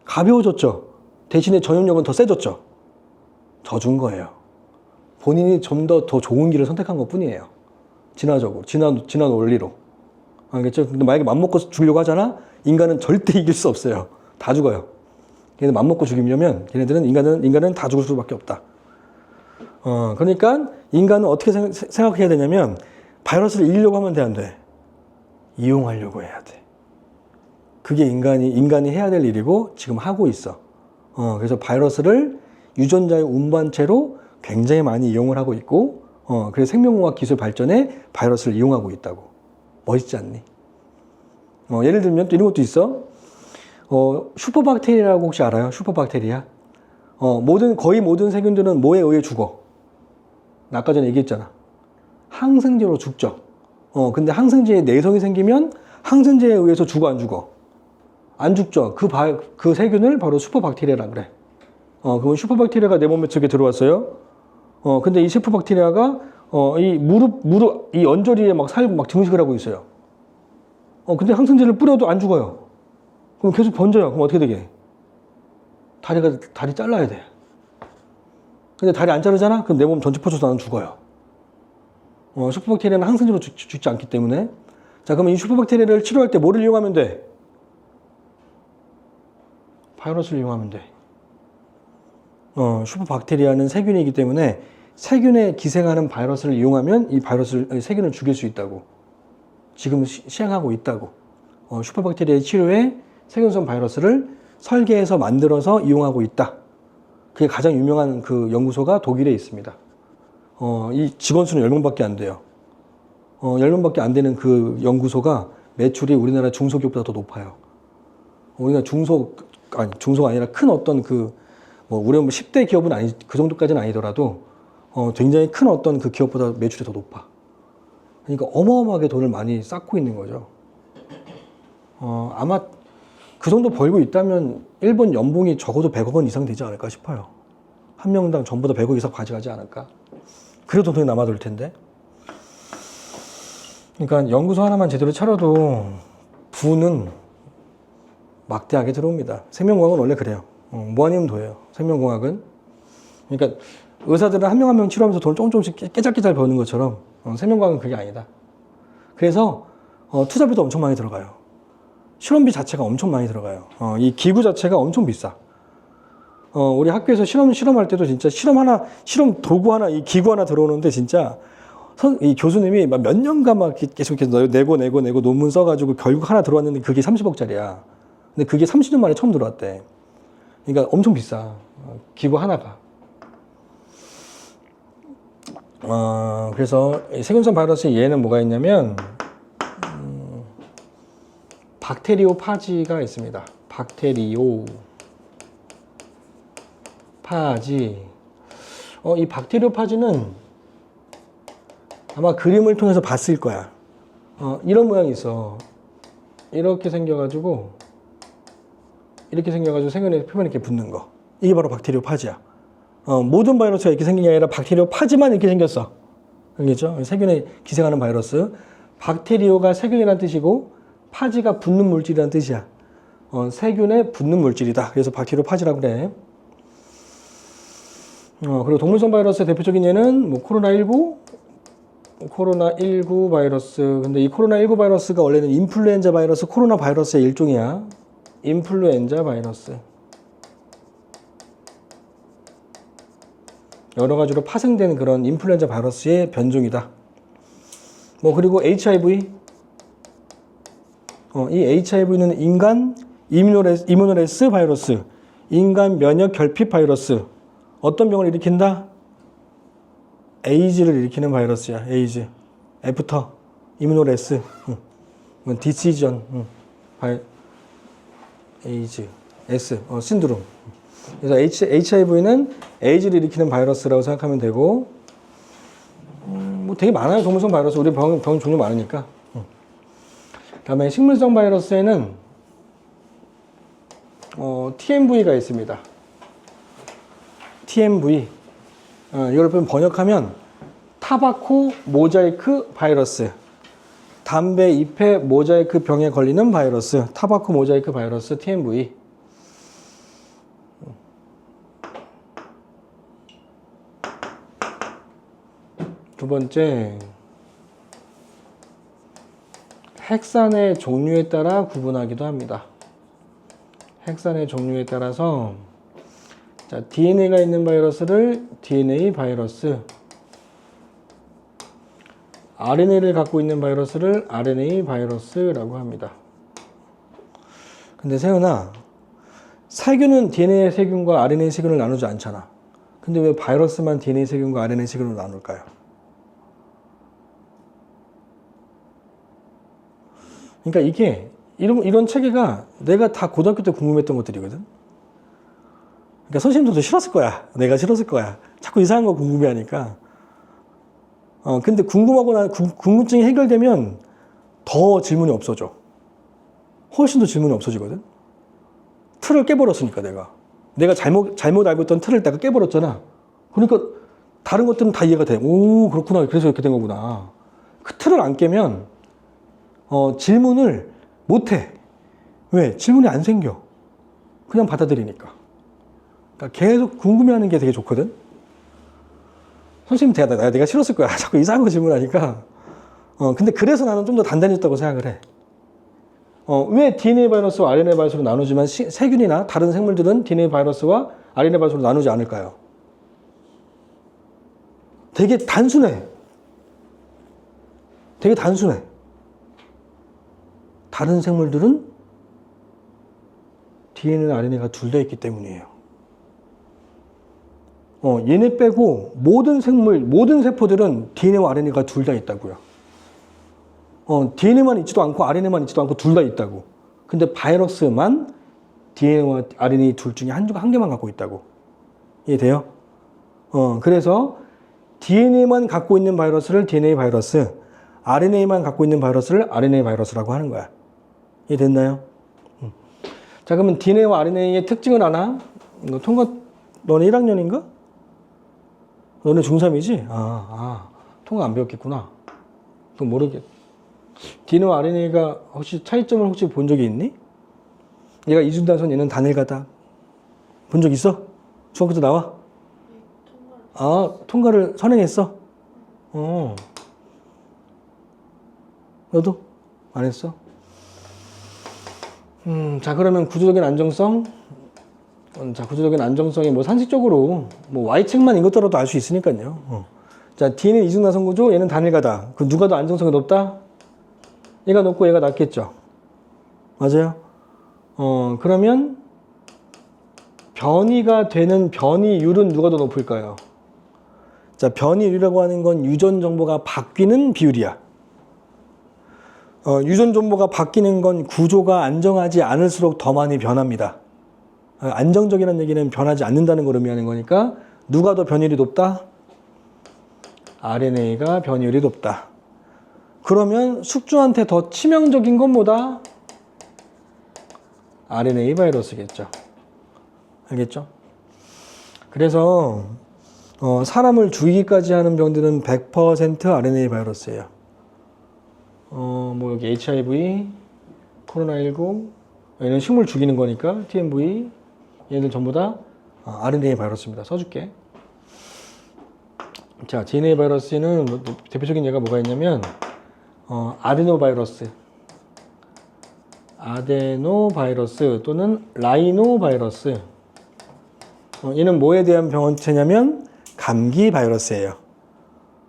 가벼워졌죠. 대신에 전염력은 더 세졌죠. 져준 거예요. 본인이 좀 더 좋은 길을 선택한 것 뿐이에요. 진화적으로, 진화 원리로. 알겠죠? 근데 만약에 맘먹고 죽이려고 하잖아? 인간은 절대 이길 수 없어요. 다 죽어요. 걔네들 맘먹고 죽이려면, 인간은 다 죽을 수밖에 없다. 그러니까 인간은 어떻게 생각해야 되냐면, 바이러스를 이기려고 하면 돼, 안 돼? 이용하려고 해야 돼. 그게 인간이 해야 될 일이고, 지금 하고 있어. 그래서 바이러스를 유전자의 운반체로 굉장히 많이 이용을 하고 있고, 그래서 생명공학 기술 발전에 바이러스를 이용하고 있다고. 멋있지 않니? 예를 들면 또 이런 것도 있어. 슈퍼박테리아라고 혹시 알아요? 슈퍼박테리아? 거의 모든 세균들은 뭐에 의해 죽어? 나 아까 전에 얘기했잖아. 항생제로 죽죠. 근데 항생제에 내성이 생기면 항생제에 의해서 죽어, 안 죽어? 안 죽죠. 그 세균을 바로 슈퍼박테리아라 그래. 그러면 슈퍼박테리아가 내 몸에 쪽에 들어왔어요. 근데 이 슈퍼박테리아가 이 무릎 이 언저리에 막 살고 막 증식을 하고 있어요. 근데 항생제를 뿌려도 안 죽어요. 그럼 계속 번져요. 그럼 어떻게 되게? 다리 잘라야 돼. 근데 다리 안 자르잖아? 그럼 내 몸 전체 퍼져서 나는 죽어요. 슈퍼박테리아는 항생제로 죽지 않기 때문에. 자, 그러면 이 슈퍼박테리아를 치료할 때 뭐를 이용하면 돼? 바이러스를 이용하면 돼. 슈퍼박테리아는 세균이기 때문에 세균에 기생하는 바이러스를 이용하면 이 세균을 죽일 수 있다고. 지금 시행하고 있다고. 슈퍼박테리아 치료에 세균성 바이러스를 설계해서 만들어서 이용하고 있다. 그게 가장 유명한 그 연구소가 독일에 있습니다. 이 직원 수는 10명밖에 안 돼요. 10명밖에 안 되는 그 연구소가 매출이 우리나라 중소기업보다 더 높아요. 우리나라 중소가 아니라 큰 어떤 우리 10대 기업은 그 정도까지는 아니더라도, 굉장히 큰 어떤 그 기업보다 매출이 더 높아. 그러니까 어마어마하게 돈을 많이 쌓고 있는 거죠. 아마 그 정도 벌고 있다면 일본 연봉이 적어도 100억 원 이상 되지 않을까 싶어요. 한 명당 전부 다 100억 이상 가져가지 않을까. 그래도 돈이 남아돌 텐데. 그러니까 연구소 하나만 제대로 차려도 부는 막대하게 들어옵니다. 생명공학은 원래 그래요. 뭐 아니면 도예요. 생명공학은. 그러니까 의사들은 한 명 한 명 치료하면서 돈을 조금씩 깨잘깨잘 버는 것처럼 생명공학은 그게 아니다. 그래서 투자비도 엄청 많이 들어가요. 실험비 자체가 엄청 많이 들어가요. 이 기구 자체가 엄청 비싸. 우리 학교에서 실험할 때도 진짜 실험 도구 하나, 이 기구 하나 들어오는데 진짜 이 교수님이 몇 년간 막 계속 내고 논문 써가지고 결국 하나 들어왔는데 그게 30억짜리야. 근데 그게 30년 만에 처음 들어왔대. 그러니까 엄청 비싸. 기구 하나가. 그래서 세균성 바이러스의 예는 뭐가 있냐면, 박테리오파지가 있습니다. 박테리오파지. 이 박테리오파지는 아마 그림을 통해서 봤을 거야. 이런 모양이 있어. 이렇게 생겨가지고 세균의 표면에 이렇게 붙는 거. 이게 바로 박테리오파지야. 모든 바이러스가 이렇게 생긴 게 아니라 박테리오파지만 이렇게 생겼어. 알겠죠? 세균에 기생하는 바이러스. 박테리오가 세균이란 뜻이고 파지가 붙는 물질이란 뜻이야. 세균에 붙는 물질이다. 그래서 박테리오파지라고 그래. 그리고 동물성 바이러스의 대표적인 예는 뭐 코로나19 바이러스. 근데 이 코로나19 바이러스가 원래는 인플루엔자 바이러스, 코로나 바이러스의 일종이야. 인플루엔자 바이러스. 여러 가지로 파생된 그런 인플루엔자 바이러스의 변종이다. 뭐 그리고 HIV. 이 HIV는 인간 이뮤노레스 바이러스, 인간 면역 결핍 바이러스. 어떤 병을 일으킨다? 에이즈를 일으키는 바이러스야. 에이즈. 애프터 이뮤노레스. 디시전. 에이즈. S. 신드롬. 그래서 HIV는 에이즈를 일으키는 바이러스라고 생각하면 되고, 뭐 되게 많아요. 동물성 바이러스. 우리 병 종류 많으니까. 그다음에 식물성 바이러스에는 TMV가 있습니다. TMV. 이걸 번역하면 타바코 모자이크 바이러스. 담배 잎의 모자이크 병에 걸리는 바이러스. 타바코 모자이크 바이러스 TMV. 두 번째, 핵산의 종류에 따라 구분하기도 합니다. 핵산의 종류에 따라서 자, DNA가 있는 바이러스를 DNA 바이러스, RNA를 갖고 있는 바이러스를 RNA 바이러스라고 합니다. 근데 세연아, 세균은 DNA 세균과 RNA 세균을 나누지 않잖아. 근데 왜 바이러스만 DNA 세균과 RNA 세균으로 나눌까요? 그러니까 이게 이런 체계가 내가 다 고등학교 때 궁금했던 것들이거든. 그러니까 선생님들도 싫었을 거야. 내가 싫었을 거야. 자꾸 이상한 거 궁금해하니까. 근데 궁금증이 해결되면 더 질문이 없어져. 훨씬 더 질문이 없어지거든. 틀을 깨버렸으니까 내가 잘못 알고 있던 틀을 내가 깨버렸잖아. 그러니까 다른 것들은 다 이해가 돼. 오, 그렇구나. 그래서 이렇게 된 거구나. 그 틀을 안 깨면 질문을 못 해. 왜? 질문이 안 생겨. 그냥 받아들이니까. 그러니까 계속 궁금해하는 게 되게 좋거든. 선생님, 내가 싫었을 거야. 자꾸 이상한 거 질문하니까. 근데 그래서 나는 좀 더 단단해졌다고 생각을 해. 왜 DNA 바이러스와 RNA 바이러스로 나누지만 세균이나 다른 생물들은 DNA 바이러스와 RNA 바이러스로 나누지 않을까요? 되게 단순해. 다른 생물들은 DNA나 RNA가 둘 다 있기 때문이에요. 얘네 빼고 모든 세포들은 DNA와 RNA가 둘 다 있다고요. DNA만 있지도 않고 RNA만 있지도 않고 둘 다 있다고. 근데 바이러스만 DNA와 RNA 둘 중에 한 개만 갖고 있다고. 이해돼요? 그래서 DNA만 갖고 있는 바이러스를 DNA 바이러스, RNA만 갖고 있는 바이러스를 RNA 바이러스라고 하는 거야. 이해됐나요? 자, 그러면 DNA와 RNA의 특징을 아나? 너네 1학년인가? 너네 중3이지? 통과 안 배웠겠구나. 그럼 모르겠. DNA와 RNA가 차이점을 혹시 본 적이 있니? 얘가 이중단선, 얘는 단일가다. 본 적 있어? 중학교 때 나와? 통과를 선행했어? 너도? 안 했어? 자, 그러면 구조적인 안정성. 자, 구조적인 안정성이 뭐 상식적으로 뭐 Y책만 읽었더라도 알 수 있으니까요. 자, DNA 이중나선 구조, 얘는 단일가다. 그 누가 더 안정성이 높다? 얘가 높고 얘가 낮겠죠. 맞아요? 그러면 변이가 되는 변이율은 누가 더 높을까요? 자, 변이율이라고 하는 건 유전 정보가 바뀌는 비율이야. 유전 정보가 바뀌는 건 구조가 안정하지 않을수록 더 많이 변합니다. 안정적이라는 얘기는 변하지 않는다는 걸 의미하는 거니까 누가 더 변이율이 높다? RNA가 변이율이 높다. 그러면 숙주한테 더 치명적인 건 뭐다? RNA 바이러스겠죠. 알겠죠? 그래서 사람을 죽이기까지 하는 병들은 100% RNA 바이러스예요. 뭐 여기 HIV, 코로나19, 얘는 식물 죽이는 거니까 TMV, 얘들 전부 다 RNA 바이러스입니다. 써줄게. 자, DNA 바이러스는 대표적인 예가 뭐가 있냐면 아데노바이러스 또는 라이노바이러스. 얘는 뭐에 대한 병원체냐면 감기 바이러스예요.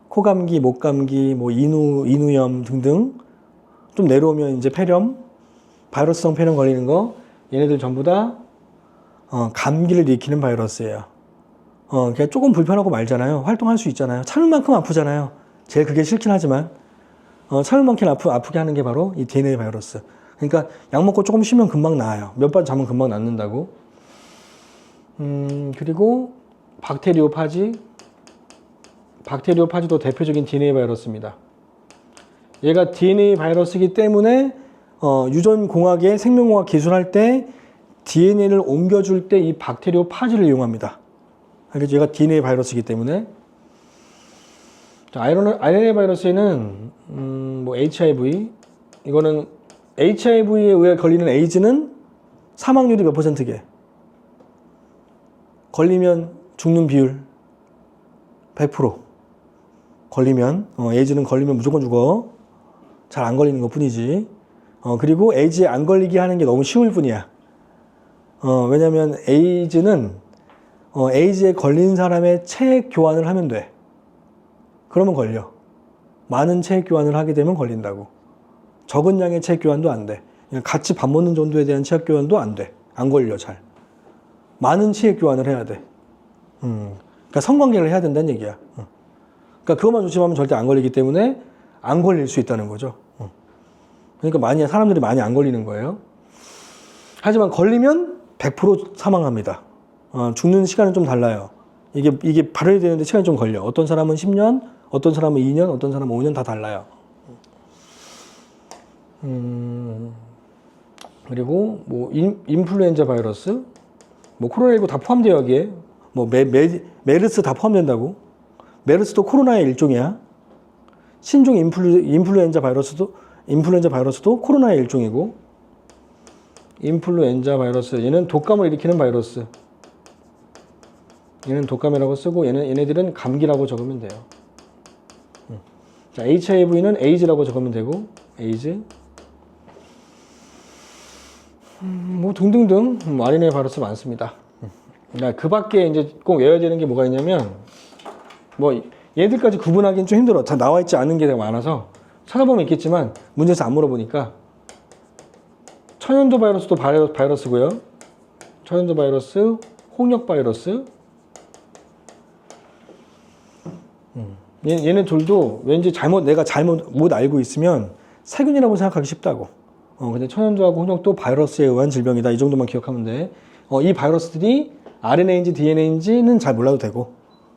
코감기, 목감기, 뭐 인후염 등등. 좀 내려오면 이제 폐렴, 바이러스성 폐렴 걸리는 거. 얘네들 전부 다 감기를 일으키는 바이러스예요. 그냥 조금 불편하고 말잖아요. 활동할 수 있잖아요. 참을 만큼 아프잖아요. 제일 그게 싫긴 하지만 참을 만큼 아프게 하는 게 바로 이 DNA 바이러스. 그러니까 약 먹고 조금 쉬면 금방 나아요. 몇 번 자면 금방 낫는다고. 그리고 박테리오파지도 대표적인 DNA 바이러스입니다. 얘가 DNA 바이러스이기 때문에 유전공학의 생명공학 기술할 때 DNA를 옮겨줄 때 이 박테리오파지를 이용합니다. 그래서 얘가 DNA 바이러스이기 때문에. 자, RNA 바이러스에는 뭐 HIV, 이거는 HIV에 의해 걸리는 에이즈는 사망률이 몇 %게? 걸리면 죽는 비율 100%. 걸리면 에이즈는 걸리면 무조건 죽어. 잘 안 걸리는 것 뿐이지. 그리고 에이즈에 안 걸리게 하는 게 너무 쉬울 뿐이야. 왜냐면 에이즈는 에이즈에 걸린 사람의 체액 교환을 하면 돼. 그러면 걸려. 많은 체액 교환을 하게 되면 걸린다고. 적은 양의 체액 교환도 안 돼. 그냥 같이 밥 먹는 정도에 대한 체액 교환도 안 돼. 안 걸려 잘. 많은 체액 교환을 해야 돼. 그러니까 성관계를 해야 된다는 얘기야. 그러니까 그것만 조심하면 절대 안 걸리기 때문에 안 걸릴 수 있다는 거죠. 그러니까 사람들이 많이 안 걸리는 거예요. 하지만 걸리면 100% 사망합니다. 죽는 시간은 좀 달라요. 이게 발현이 되는데 시간이 좀 걸려. 어떤 사람은 10년, 어떤 사람은 2년, 어떤 사람은 5년 다 달라요. 그리고 뭐 인플루엔자 바이러스, 뭐 코로나19 다 포함돼요 여기에. 뭐 메르스 다 포함된다고. 메르스도 코로나의 일종이야. 신종 인플루엔자 바이러스도 코로나의 일종이고. 인플루엔자 바이러스, 얘는 독감을 일으키는 바이러스. 얘는 독감이라고 쓰고 얘네들은 감기라고 적으면 돼요. 자, HIV는 에이즈라고 적으면 되고, 에이즈. 뭐 등등등 RNA 바이러스 많습니다. 그 밖에 이제 꼭 외워야 되는 게 뭐가 있냐면, 뭐 얘들까지 구분하기는 좀 힘들어. 다 나와 있지 않은 게 많아서 찾아보면 있겠지만 문제에서 안 물어보니까. 천연두 바이러스도 바이러스고요. 천연두 바이러스, 홍역 바이러스. 얘네 둘도 왠지 내가 잘못 못 알고 있으면 세균이라고 생각하기 쉽다고. 근데 천연두하고 홍역도 바이러스에 의한 질병이다. 이 정도만 기억하면 돼. 이 바이러스들이 RNA인지 DNA인지는 잘 몰라도 되고.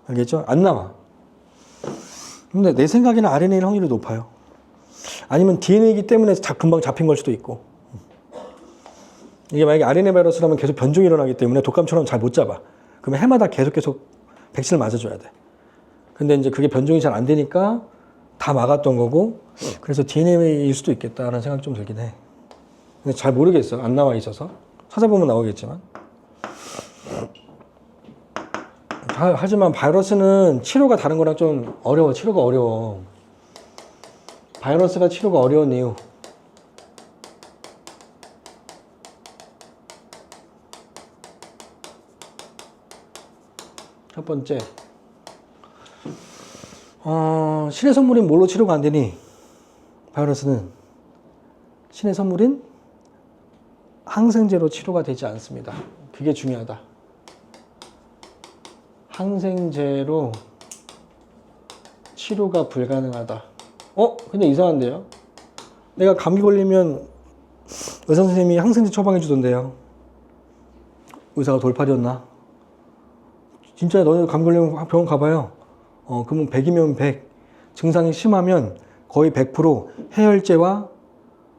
알겠죠? 안 나와. 근데 내 생각에는 RNA일 확률이 높아요. 아니면 DNA이기 때문에 금방 잡힌 걸 수도 있고. 이게 만약에 RNA 바이러스라면 계속 변종이 일어나기 때문에 독감처럼 잘 못 잡아. 그러면 해마다 계속 백신을 맞아줘야 돼. 근데 이제 그게 변종이 잘 안 되니까 다 막았던 거고, 그래서 DNA일 수도 있겠다라는 생각이 좀 들긴 해. 근데 잘 모르겠어. 안 나와 있어서. 찾아보면 나오겠지만. 하지만 바이러스는 치료가 다른 거랑 좀 어려워. 치료가 어려워. 바이러스가 치료가 어려운 이유. 첫 번째, 신의 선물인 뭘로 치료가 안 되니? 바이러스는 신의 선물인 항생제로 치료가 되지 않습니다. 그게 중요하다. 항생제로 치료가 불가능하다. 근데 이상한데요? 내가 감기 걸리면 의사 선생님이 항생제 처방해 주던데요. 의사가 돌팔이었나? 진짜 너네 감기 걸리면 병원 가봐요. 그러면 100이면 100. 증상이 심하면 거의 100% 해열제와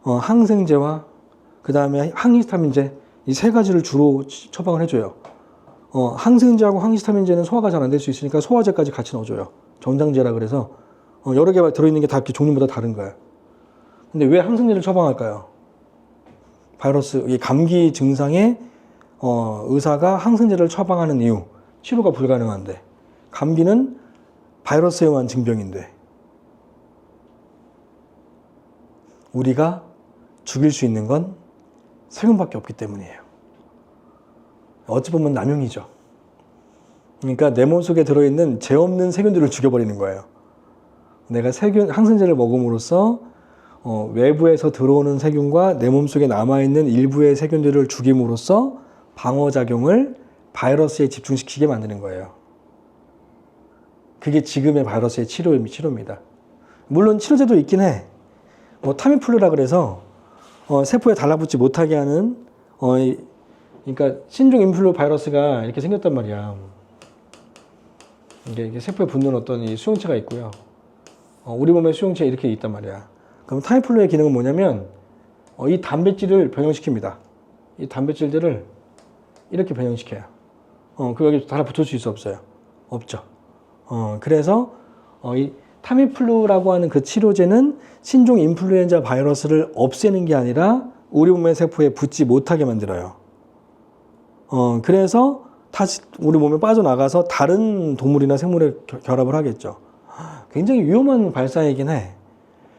항생제와 그 다음에 항히스타민제 이 세 가지를 주로 처방을 해줘요. 항생제하고 항히스타민제는 소화가 잘 안 될 수 있으니까 소화제까지 같이 넣어줘요. 정장제라 그래서 여러 개가 들어있는 게 다 이렇게 종류마다 다른 거야. 근데 왜 항생제를 처방할까요? 바이러스, 이 감기 증상에 의사가 항생제를 처방하는 이유, 치료가 불가능한데, 감기는 바이러스에 의한 증병인데, 우리가 죽일 수 있는 건 세균밖에 없기 때문이에요. 어찌 보면 남용이죠. 그러니까 내 몸속에 들어있는 죄 없는 세균들을 죽여버리는 거예요. 내가 항생제를 먹음으로써 외부에서 들어오는 세균과 내 몸속에 남아있는 일부의 세균들을 죽임으로써 방어작용을 바이러스에 집중시키게 만드는 거예요. 그게 지금의 바이러스의 치료입니다. 물론 치료제도 있긴 해. 타미플루라 그래서 세포에 달라붙지 못하게 하는 그러니까 신종 인플루 바이러스가 이렇게 생겼단 말이야. 이게 세포에 붙는 어떤 이 수용체가 있고요. 우리 몸에 수용체가 이렇게 있단 말이야. 그럼 타미플루의 기능은 뭐냐면 이 단백질을 변형시킵니다. 이 단백질들을 이렇게 변형시켜요. 그 여기 달라붙을 수 있어 없어요? 없죠. 그래서 이 타미플루라고 하는 그 치료제는 신종 인플루엔자 바이러스를 없애는 게 아니라 우리 몸의 세포에 붙지 못하게 만들어요. 그래서 다시 우리 몸에 빠져나가서 다른 동물이나 생물에 결합을 하겠죠. 굉장히 위험한 발상이긴 해.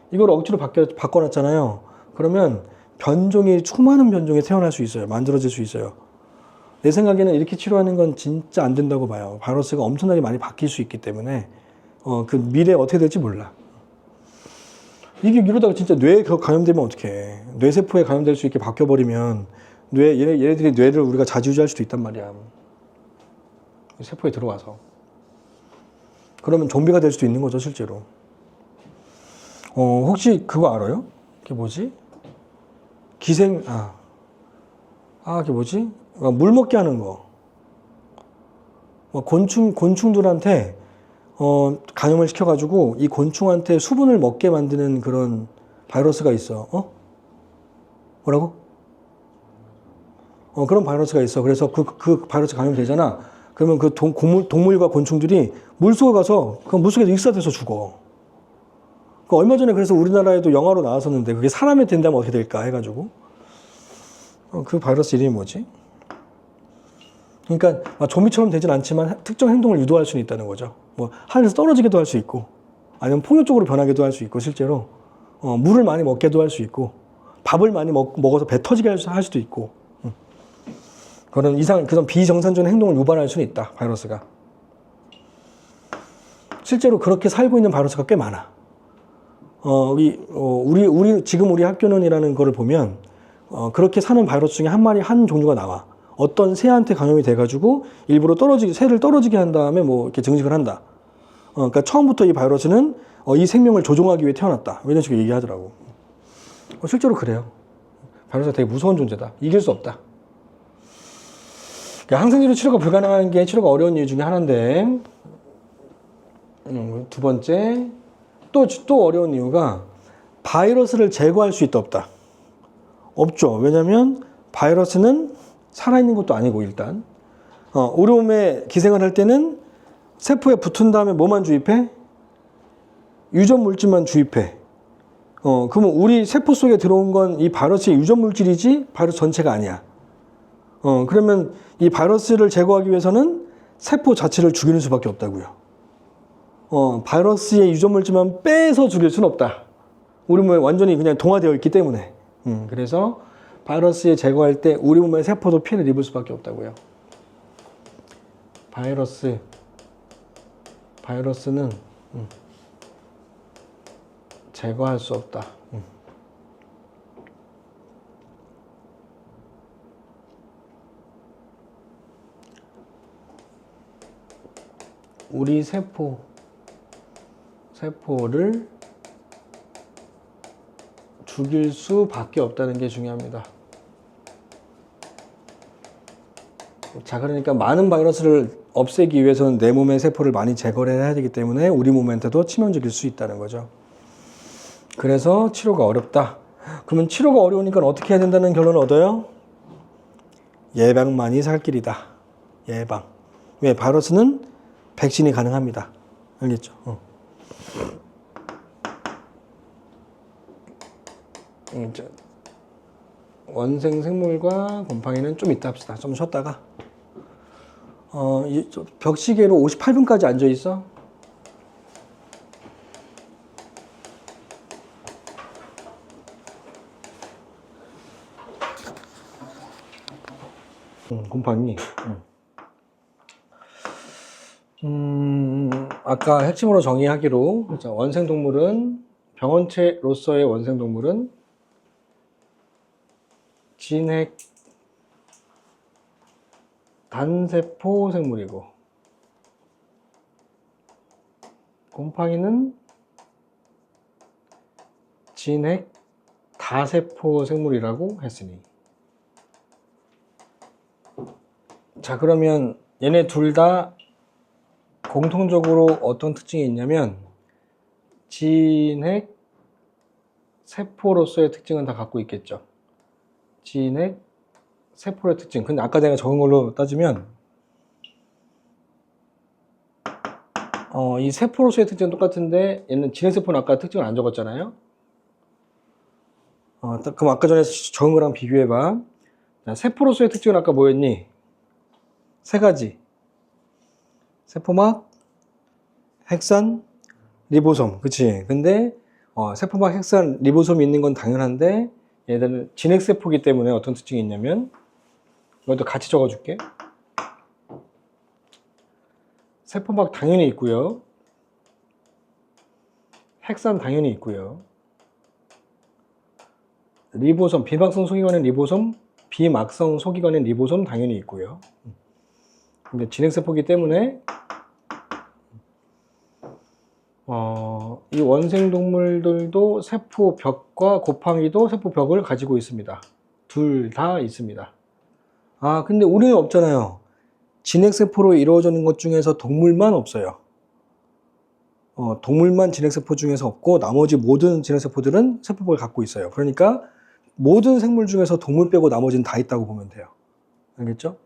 이걸 억지로 바꿔놨잖아요. 그러면 수많은 변종이 태어날 수 있어요. 만들어질 수 있어요. 내 생각에는 이렇게 치료하는 건 진짜 안 된다고 봐요. 바이러스가 엄청나게 많이 바뀔 수 있기 때문에 그 미래에 어떻게 될지 몰라. 이게 이러다가 진짜 뇌에 감염되면 어떡해. 뇌세포에 감염될 수 있게 바뀌어버리면 얘네들이 뇌를 우리가 좌지우지할 수도 있단 말이야. 세포에 들어와서. 그러면 좀비가 될 수도 있는 거죠, 실제로. 혹시 그거 알아요? 그게 뭐지? 그게 뭐지? 물 먹게 하는 거. 곤충들한테 감염을 시켜가지고 이 곤충한테 수분을 먹게 만드는 그런 바이러스가 있어. 뭐라고? 그런 바이러스가 있어. 그래서 그 바이러스 감염되잖아. 그러면 그 동물과 곤충들이 물속에 가서 그 물속에서 익사돼서 죽어. 얼마 전에 그래서 우리나라에도 영화로 나왔었는데 그게 사람이 된다면 어떻게 될까 해가지고 그 바이러스 이름이 뭐지? 그러니까 좀비처럼 되진 않지만 특정 행동을 유도할 수는 있다는 거죠. 하늘에서 떨어지기도 할 수 있고 아니면 폭력적으로 변하기도 할 수 있고 실제로 물을 많이 먹게도 할 수 있고 밥을 많이 먹어서 배 터지게 할 수도 있고 그런 비정상적인 행동을 유발할 수는 있다. 바이러스가. 실제로 그렇게 살고 있는 바이러스가 꽤 많아. 지금 우리 학교는이라는 거를 보면 그렇게 사는 바이러스 중에 한 종류가 나와. 어떤 새한테 감염이 돼가지고 일부러 새를 떨어지게 한 다음에 이렇게 증식을 한다. 그러니까 처음부터 이 바이러스는 이 생명을 조종하기 위해 태어났다. 이런 식으로 얘기하더라고. 실제로 그래요. 바이러스가 되게 무서운 존재다. 이길 수 없다. 그러니까 항생제로 치료가 불가능한 게 치료가 어려운 이유 중에 하나인데 두 번째 또 어려운 이유가 바이러스를 제거할 수 있다 없다. 없죠. 왜냐하면 바이러스는 살아있는 것도 아니고 일단 우리 몸에 기생을 할 때는 세포에 붙은 다음에 뭐만 주입해? 유전 물질만 주입해. 그러면 우리 세포 속에 들어온 건 이 바이러스의 유전 물질이지 바이러스 전체가 아니야. 그러면 이 바이러스를 제거하기 위해서는 세포 자체를 죽이는 수밖에 없다고요. 바이러스의 유전 물질만 빼서 죽일 수는 없다. 우리 몸에 완전히 그냥 동화되어 있기 때문에. 그래서 바이러스에 제거할 때 우리 몸의 세포도 피해를 입을 수밖에 없다고요. 바이러스는 제거할 수 없다. 우리 세포를 죽일 수밖에 없다는 게 중요합니다. 자, 그러니까 많은 바이러스를 없애기 위해서는 내 몸의 세포를 많이 제거를 해야 되기 때문에 우리 몸한테도 치명적일 수 있다는 거죠. 그래서 치료가 어렵다. 그러면 치료가 어려우니까 어떻게 해야 된다는 결론을 얻어요? 예방만이 살 길이다. 예방. 왜? 바이러스는 백신이 가능합니다. 알겠죠? 이제 원생 생물과 곰팡이는 좀 이따 합시다. 좀 쉬었다가. 벽시계로 58분까지 앉아 있어. 곰팡이. 아까 핵심으로 정의하기로 원생동물은 병원체로서의 원생동물은 진핵 단세포 생물이고 곰팡이는 진핵 다세포 생물이라고 했으니 자 그러면 얘네 둘 다 공통적으로 어떤 특징이 있냐면 진핵 세포로서의 특징은 다 갖고 있겠죠. 진핵 세포의 특징. 근데 아까 내가 적은 걸로 따지면 이 세포로서의 특징은 똑같은데 얘는 진핵세포는 아까 특징을 안 적었잖아요. 그럼 아까 전에 적은 거랑 비교해봐. 자, 세포로서의 특징은 아까 뭐였니? 세 가지. 세포막, 핵산, 리보솜. 그치? 근데 세포막, 핵산, 리보솜이 있는 건 당연한데 얘들은 진핵세포이기 때문에 어떤 특징이 있냐면 이것도 같이 적어줄게. 세포막 당연히 있고요. 핵산 당연히 있고요. 리보솜, 비막성 소기관인 리보솜, 비막성 소기관인 리보솜 당연히 있고요. 근데 진핵세포이기 때문에 이 원생동물들도 세포벽과 곰팡이도 세포벽을 가지고 있습니다. 둘 다 있습니다. 근데 우리는 없잖아요. 진핵세포로 이루어지는 것 중에서 동물만 없어요. 동물만 진핵세포 중에서 없고 나머지 모든 진핵세포들은 세포벽을 갖고 있어요. 그러니까 모든 생물 중에서 동물 빼고 나머지는 다 있다고 보면 돼요. 알겠죠?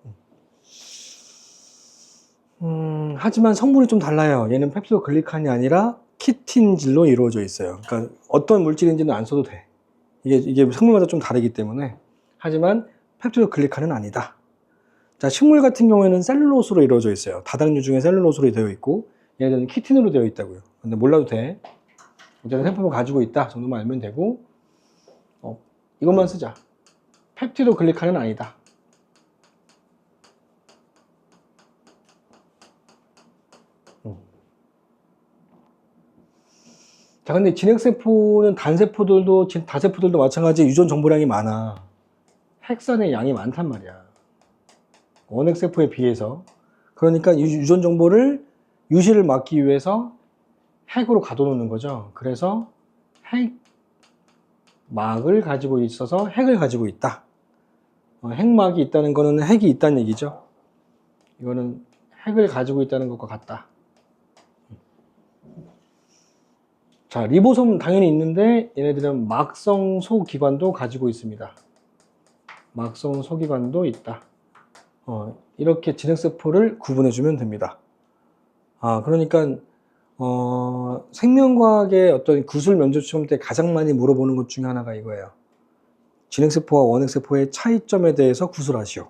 하지만 성분이 좀 달라요. 얘는 펩티도글리칸이 아니라 키틴질로 이루어져 있어요. 그러니까 어떤 물질인지는 안 써도 돼. 이게 생물마다 좀 다르기 때문에. 하지만 펩티도글리칸은 아니다. 자, 식물 같은 경우에는 셀룰로스로 이루어져 있어요. 다당류 중에 셀룰로스로 되어 있고 얘네들은 키틴으로 되어 있다고요. 근데 몰라도 돼. 어쨌든 세포를 가지고 있다 정도만 알면 되고 이것만 쓰자. 펩티도글리칸은 아니다. 자, 근데 진핵세포는 단세포들도 다세포들도 마찬가지 유전 정보량이 많아. 핵산의 양이 많단 말이야. 원핵세포에 비해서. 그러니까 유전 정보를 유실을 막기 위해서 핵으로 가둬놓는 거죠. 그래서 핵막을 가지고 있어서 핵을 가지고 있다. 핵막이 있다는 거는 핵이 있다는 얘기죠. 이거는 핵을 가지고 있다는 것과 같다. 자, 리보솜 당연히 있는데 얘네들은 막성 소기관도 가지고 있습니다. 막성 소기관도 있다. 이렇게 진핵세포를 구분해주면 됩니다. 그러니까 생명과학의 어떤 구술 면접 시험 때 가장 많이 물어보는 것 중에 하나가 이거예요. 진핵세포와 원핵세포의 차이점에 대해서 구술하시오.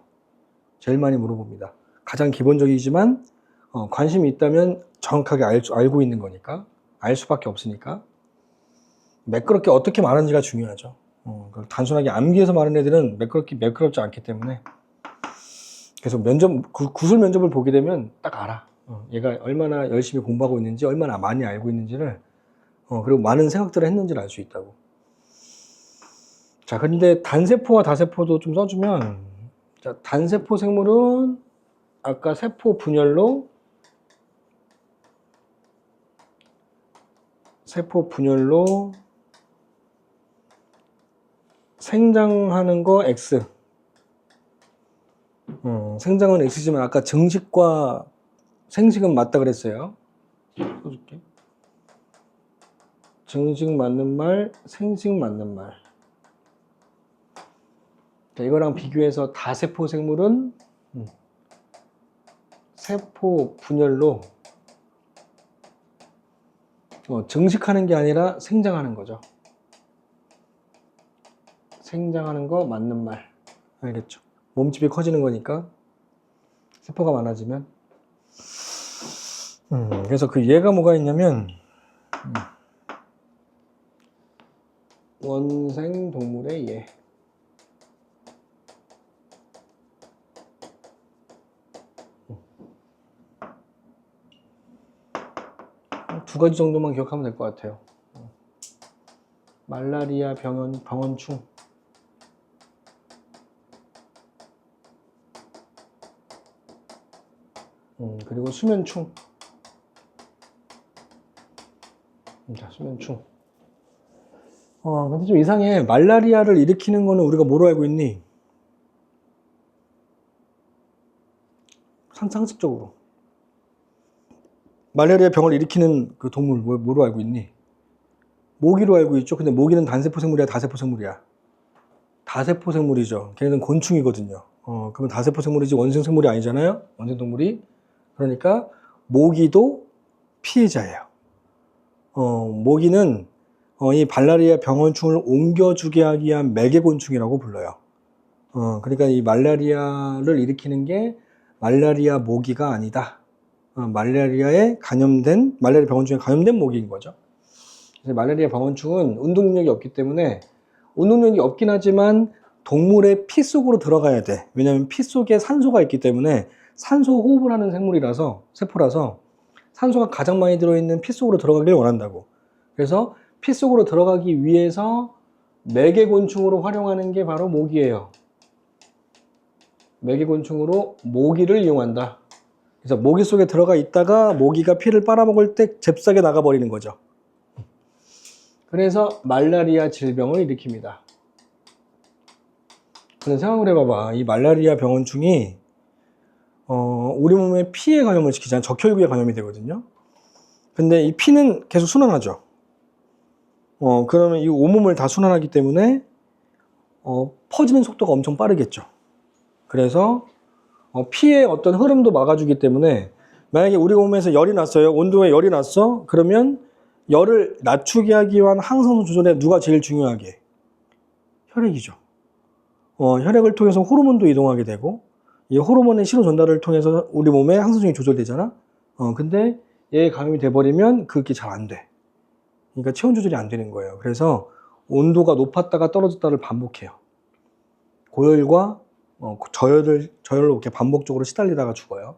제일 많이 물어봅니다. 가장 기본적이지만 관심이 있다면 정확하게 알고 있는 거니까. 알 수밖에 없으니까. 매끄럽게 어떻게 말하는지가 중요하죠. 단순하게 암기해서 말하는 애들은 매끄럽지 않기 때문에. 그래서 구술 면접을 보게 되면 딱 알아. 얘가 얼마나 열심히 공부하고 있는지, 얼마나 많이 알고 있는지를, 그리고 많은 생각들을 했는지를 알 수 있다고. 자, 근데 단세포와 다세포도 좀 써주면, 자, 단세포 생물은 아까 세포 분열로 생장하는 거 X. 생장은 X지만 아까 증식과 생식은 맞다 그랬어요. 써줄게. 증식 맞는 말, 생식 맞는 말. 자, 이거랑 비교해서 다세포 생물은 세포 분열로 증식하는 게 아니라 생장하는 거죠. 생장하는 거 맞는 말. 알겠죠? 몸집이 커지는 거니까 세포가 많아지면. 그래서 그 얘가 뭐가 있냐면 원생 동물의 얘. 두 가지 정도만 기억하면 될 것 같아요. 말라리아 병원충. 그리고 수면충. 자, 수면충. 근데 좀 이상해. 말라리아를 일으키는 거는 우리가 뭐로 알고 있니? 상식적으로. 말라리아 병을 일으키는 그 동물 뭐로 알고 있니? 모기로 알고 있죠. 근데 모기는 단세포 생물이야, 다세포 생물이야? 다세포 생물이죠. 걔네는 곤충이거든요. 그러면 다세포 생물이지 원생 생물이 아니잖아요. 원생 동물이. 그러니까 모기도 피해자예요. 모기는 이 말라리아 병원충을 옮겨주게 하기 위한 매개곤충이라고 불러요. 그러니까 이 말라리아를 일으키는 게 말라리아 모기가 아니다. 말라리아 병원충에 감염된 모기인 거죠. 그래서 말라리아 병원충은 운동 능력이 없기 때문에 운동 능력이 없긴 하지만 동물의 피 속으로 들어가야 돼. 왜냐하면 피 속에 산소가 있기 때문에 산소 호흡을 하는 세포라서 산소가 가장 많이 들어있는 피 속으로 들어가길 원한다고. 그래서 피 속으로 들어가기 위해서 매개곤충으로 활용하는 게 바로 모기예요. 매개곤충으로 모기를 이용한다. 그래서 모기 속에 들어가 있다가 모기가 피를 빨아먹을 때 잽싸게 나가버리는 거죠. 그래서 말라리아 질병을 일으킵니다. 근데 생각을 해봐봐. 이 말라리아 병원충이 우리 몸에 피에 감염을 시키잖아요. 적혈구에 감염이 되거든요. 근데 이 피는 계속 순환하죠. 그러면 이 온몸을 다 순환하기 때문에 퍼지는 속도가 엄청 빠르겠죠. 그래서 피의 어떤 흐름도 막아주기 때문에 만약에 우리 몸에서 열이 났어요. 온도에 열이 났어. 그러면 열을 낮추게 하기 위한 항산소 조절에 누가 제일 중요하게? 혈액이죠. 혈액을 통해서 호르몬도 이동하게 되고 이 호르몬의 신호 전달을 통해서 우리 몸에 항산성이 조절되잖아. 근데 얘 감염이 돼버리면 그게 잘 안 돼. 그러니까 체온 조절이 안 되는 거예요. 그래서 온도가 높았다가 떨어졌다를 반복해요. 고열과 저열로 이렇게 반복적으로 시달리다가 죽어요.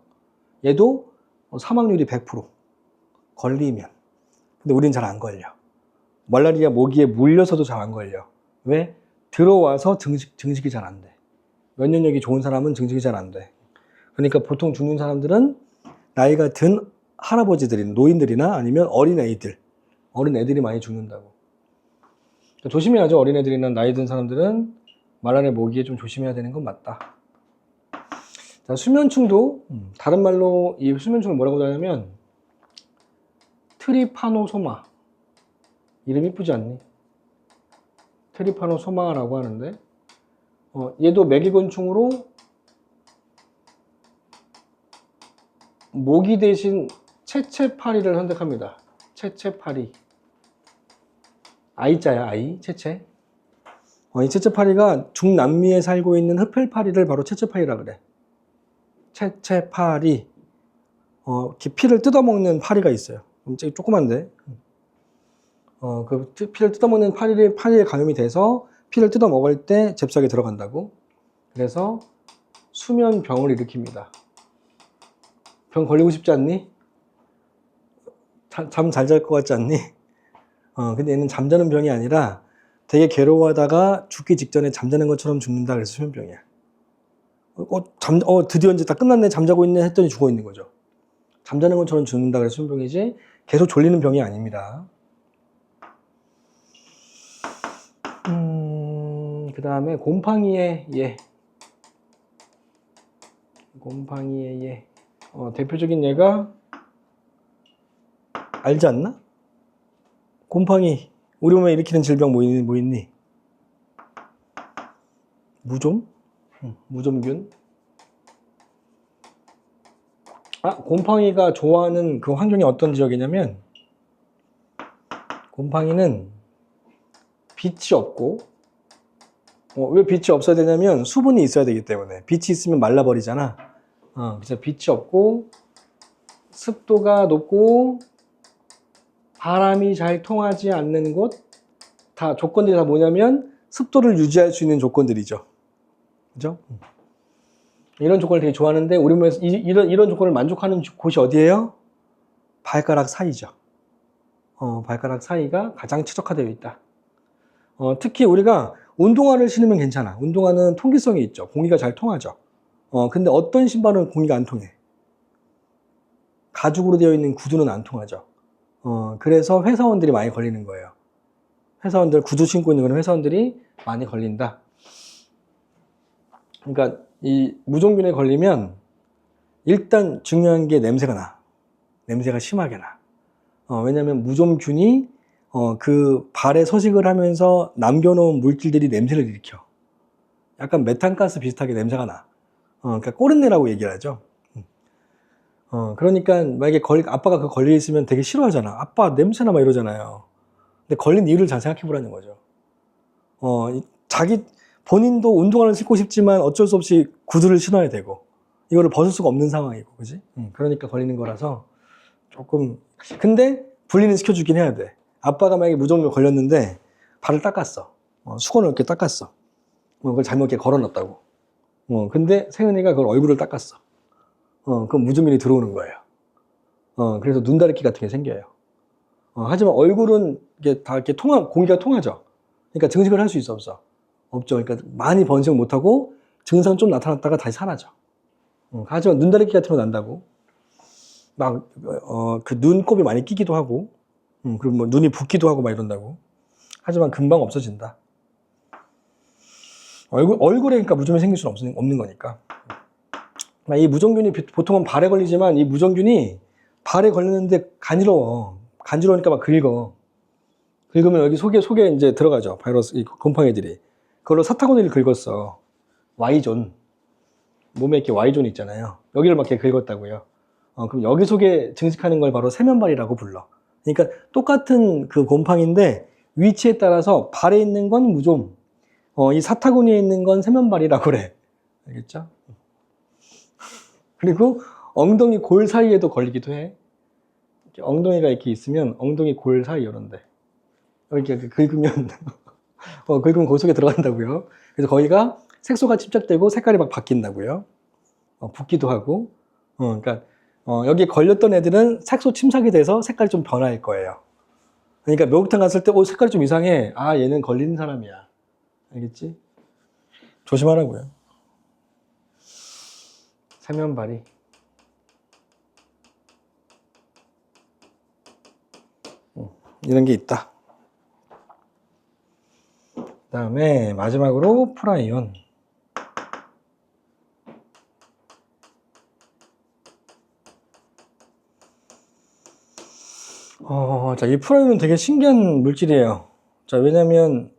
얘도 사망률이 100%. 걸리면. 근데 우리는 잘 안 걸려. 말라리아 모기에 물려서도 잘 안 걸려. 왜? 들어와서 증식이 잘 안 돼. 면역력이 좋은 사람은 증식이 잘 안 돼. 그러니까 보통 죽는 사람들은 나이가 든 노인들이나 아니면 어린애들이 많이 죽는다고. 조심해야죠. 어린애들이나 나이 든 사람들은 말라리아 모기에 좀 조심해야 되는 건 맞다. 자, 수면충도 다른 말로 이 수면충을 뭐라고 하냐면 트리파노소마. 이름 이쁘지 않니? 트리파노소마라고 하는데 얘도 매개곤충으로 모기 대신 채채파리를 선택합니다. 채채파리. 아이자야, 아이, 채채. 이 채채파리가 중남미에 살고 있는 흡혈파리를 바로 채채파리라 그래. 채채파리. 피를 뜯어먹는 파리가 있어요. 조그만데. 그 피를 뜯어먹는 파리에 감염이 돼서 피를 뜯어먹을 때 잽싸게 들어간다고. 그래서 수면병을 일으킵니다. 병 걸리고 싶지 않니? 잠 잘 잘 것 같지 않니? 근데 얘는 잠자는 병이 아니라 되게 괴로워하다가 죽기 직전에 잠자는 것처럼 죽는다. 그래서 수면병이야. 드디어 이제 다 끝났네. 잠자고 있네 했더니 죽어 있는 거죠. 잠자는 것처럼 죽는다. 그래서 수면병이지 계속 졸리는 병이 아닙니다. 그 다음에 곰팡이의 예. 곰팡이의 예. 대표적인 예가 알지 않나? 곰팡이. 우리 몸에 일으키는 질병 뭐 있니? 무좀? 무좀균. 곰팡이가 좋아하는 그 환경이 어떤 지역이냐면 곰팡이는 빛이 없고 왜 빛이 없어야 되냐면 수분이 있어야 되기 때문에. 빛이 있으면 말라버리잖아. 그래서 빛이 없고 습도가 높고 바람이 잘 통하지 않는 곳, 다 조건들이 다 뭐냐면 습도를 유지할 수 있는 조건들이죠. 그죠? 이런 조건을 되게 좋아하는데 우리 몸에서 이런 조건을 만족하는 곳이 어디예요? 발가락 사이죠. 발가락 사이가 가장 최적화되어 있다. 특히 우리가 운동화를 신으면 괜찮아. 운동화는 통기성이 있죠. 공기가 잘 통하죠. 근데 어떤 신발은 공기가 안 통해. 가죽으로 되어 있는 구두는 안 통하죠. 그래서 회사원들이 많이 걸리는 거예요. 회사원들, 구두 신고 있는 그런 회사원들이 많이 걸린다. 그러니까 이 무종균에 걸리면 일단 중요한 게 냄새가 나. 냄새가 심하게 나. 왜냐면 무종균이 그 발에 서식을 하면서 남겨놓은 물질들이 냄새를 일으켜. 약간 메탄가스 비슷하게 냄새가 나. 그러니까 꼬른내라고 얘기를 하죠. 그러니까 만약에 아빠가 그 걸려 있으면 되게 싫어하잖아. 아빠 냄새나 막 이러잖아요. 근데 걸린 이유를 잘 생각해 보라는 거죠. 본인도 운동화를 신고 싶지만 어쩔 수 없이 구두를 신어야 되고 이거를 벗을 수가 없는 상황이고, 그지? 그러니까 걸리는 거라서 조금. 근데 분리는 시켜주긴 해야 돼. 아빠가 만약에 무종균 걸렸는데 발을 닦았어. 수건을 이렇게 닦았어. 그걸 잘못 이렇게 걸어놨다고. 근데 세은이가 그걸 얼굴을 닦았어. 그럼 무종균이 들어오는 거예요. 그래서 눈다리끼 같은 게 생겨요. 하지만 얼굴은 이게 다 이렇게 공기가 통하죠. 그러니까 증식을 할 수 있어, 없어? 없죠. 그러니까 많이 번식을 못하고 증상 좀 나타났다가 다시 사라져. 하지만 눈다리끼 같은 거 난다고. 막, 그 눈곱이 많이 끼기도 하고, 그리고 뭐 눈이 붓기도 하고 막 이런다고. 하지만 금방 없어진다. 얼굴에 그러니까 무좀이 생길 수는 없는 거니까. 이 무종균이 보통은 발에 걸리지만 이 무종균이 발에 걸리는데 간지러워. 간지러우니까 막 긁어. 긁으면 여기 속에 이제 들어가죠. 바이러스, 이 곰팡이들이. 그걸로 사타구니를 긁었어. Y존. 몸에 이렇게 Y존 있잖아요. 여기를 막 이렇게 긁었다고요. 그럼 여기 속에 증식하는 걸 바로 세면발이라고 불러. 그러니까 똑같은 그 곰팡인데 위치에 따라서 발에 있는 건 무좀, 이 사타구니에 있는 건 세면발이라고 그래. 알겠죠? 그리고 엉덩이 골 사이에도 걸리기도 해. 엉덩이가 이렇게 있으면 엉덩이 골 사이 이런데 이렇게 긁으면 긁으면 거기 속에 들어간다고요. 그래서 거기가 색소가 집착되고 색깔이 막 바뀐다고요. 붓기도 하고. 그러니까 여기 걸렸던 애들은 색소 침착이 돼서 색깔이 좀 변할 거예요. 그러니까 목욕탕 갔을 때 색깔이 좀 이상해. 아, 얘는 걸리는 사람이야. 알겠지? 조심하라고요. 세면발이. 이런 게 있다. 그 다음에 마지막으로 프라이온. 자, 이 프라이온은 되게 신기한 물질이에요. 자, 왜냐면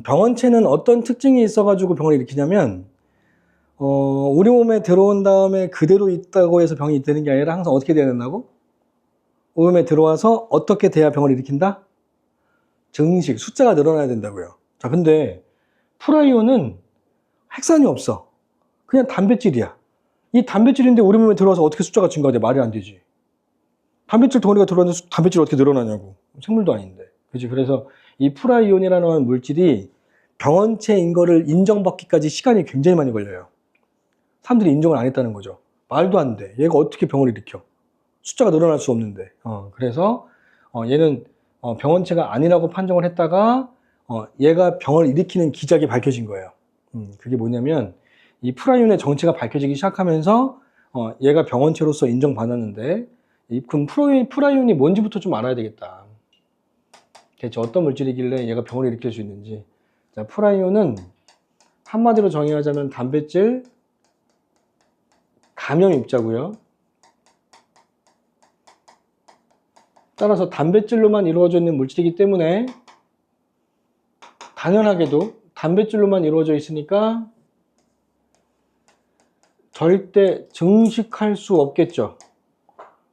병원체는 어떤 특징이 있어가지고 병을 일으키냐면 우리 몸에 들어온 다음에 그대로 있다고 해서 병이 되는 게 아니라 항상 어떻게 돼야 된다고? 우리 몸에 들어와서 어떻게 돼야 병을 일으킨다? 증식, 숫자가 늘어나야 된다고요. 자, 근데 프라이온은 핵산이 없어. 그냥 단백질이야. 이 단백질인데 우리 몸에 들어와서 어떻게 숫자가 증가돼? 말이 안 되지. 단백질 덩어리가 들어왔는데 단백질이 어떻게 늘어나냐고. 생물도 아닌데. 그치? 그래서 이 프라이온이라는 물질이 병원체인 거를 인정받기까지 시간이 굉장히 많이 걸려요. 사람들이 인정을 안 했다는 거죠. 말도 안 돼. 얘가 어떻게 병을 일으켜? 숫자가 늘어날 수 없는데. 그래서 얘는 병원체가 아니라고 판정을 했다가 얘가 병을 일으키는 기작이 밝혀진 거예요. 그게 뭐냐면 이 프라이온의 정체가 밝혀지기 시작하면서 얘가 병원체로서 인정받았는데 그럼 프라이온이 뭔지부터 좀 알아야 되겠다. 대체 어떤 물질이길래 얘가 병을 일으킬 수 있는지. 자, 프라이온은 한마디로 정의하자면 단백질 감염 입자고요. 따라서 단백질로만 이루어져 있는 물질이기 때문에 당연하게도 단백질로만 이루어져 있으니까 절대 증식할 수 없겠죠.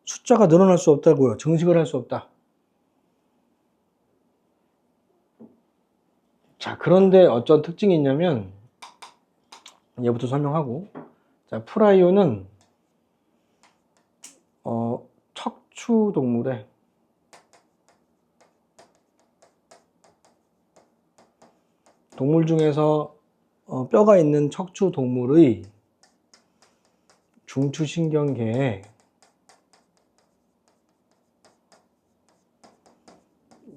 숫자가 늘어날 수 없다고요. 증식을 할 수 없다. 자, 그런데 어떤 특징이 있냐면 얘부터 설명하고. 자, 프라이온은 척추 동물의 동물 중에서 뼈가 있는 척추 동물의 중추신경계에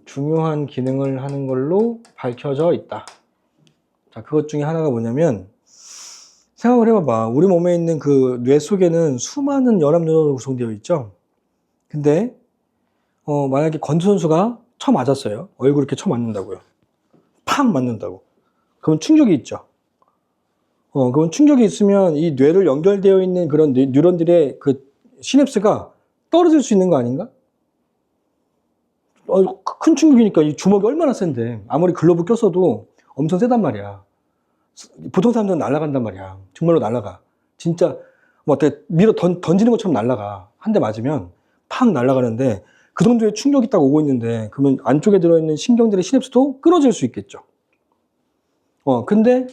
중요한 기능을 하는 걸로 밝혀져 있다. 자, 그것 중에 하나가 뭐냐면, 생각을 해봐봐. 우리 몸에 있는 그 뇌 속에는 수많은 연합뉴런으로 구성되어 있죠. 근데 만약에 권투 선수가 쳐 맞았어요. 얼굴 이렇게 쳐 맞는다고요. 팍 맞는다고. 그럼 충격이 있죠. 그럼 충격이 있으면 이 뇌를 연결되어 있는 그런 뉴런들의 그 시냅스가 떨어질 수 있는 거 아닌가? 큰 충격이니까 이 주먹이 얼마나 센데 아무리 글러브 꼈어도 엄청 세단 말이야. 보통 사람들은 날아간단 말이야. 정말로 날아가. 진짜 뭐 어떻게 밀어 던지는 것처럼 날아가. 한 대 맞으면 팍 날아가는데 그 정도의 충격이 딱 오고 있는데 그러면 안쪽에 들어있는 신경들의 시냅스도 끊어질 수 있겠죠. 근데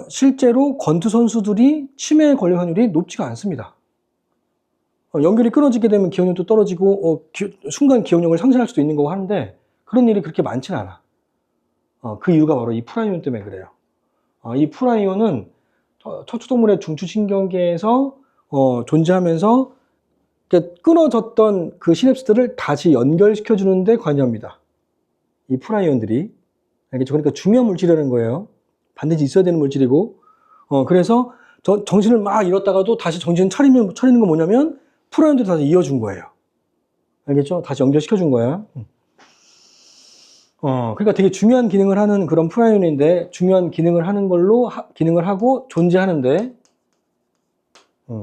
실제로 권투 선수들이 치매에 걸릴 확률이 높지가 않습니다. 연결이 끊어지게 되면 기억력도 떨어지고 순간 기억력을 상실할 수도 있는 거고 하는데 그런 일이 그렇게 많지는 않아. 그 이유가 바로 이 프라이온 때문에 그래요. 이 프라이온은 척추동물의 중추신경계에서 존재하면서 끊어졌던 그 시냅스들을 다시 연결시켜 주는데 관여합니다. 이 프라이온들이. 알겠죠? 그러니까 중요한 물질이라는 거예요. 반드시 있어야 되는 물질이고. 그래서 정신을 막 잃었다가도 다시 정신 차리는 건 뭐냐면 프라이온들이 다시 이어준 거예요. 알겠죠? 다시 연결시켜 준 거야. 그러니까 되게 중요한 기능을 하는 그런 프라이온인데 중요한 기능을 하는 걸로 기능을 하고 존재하는데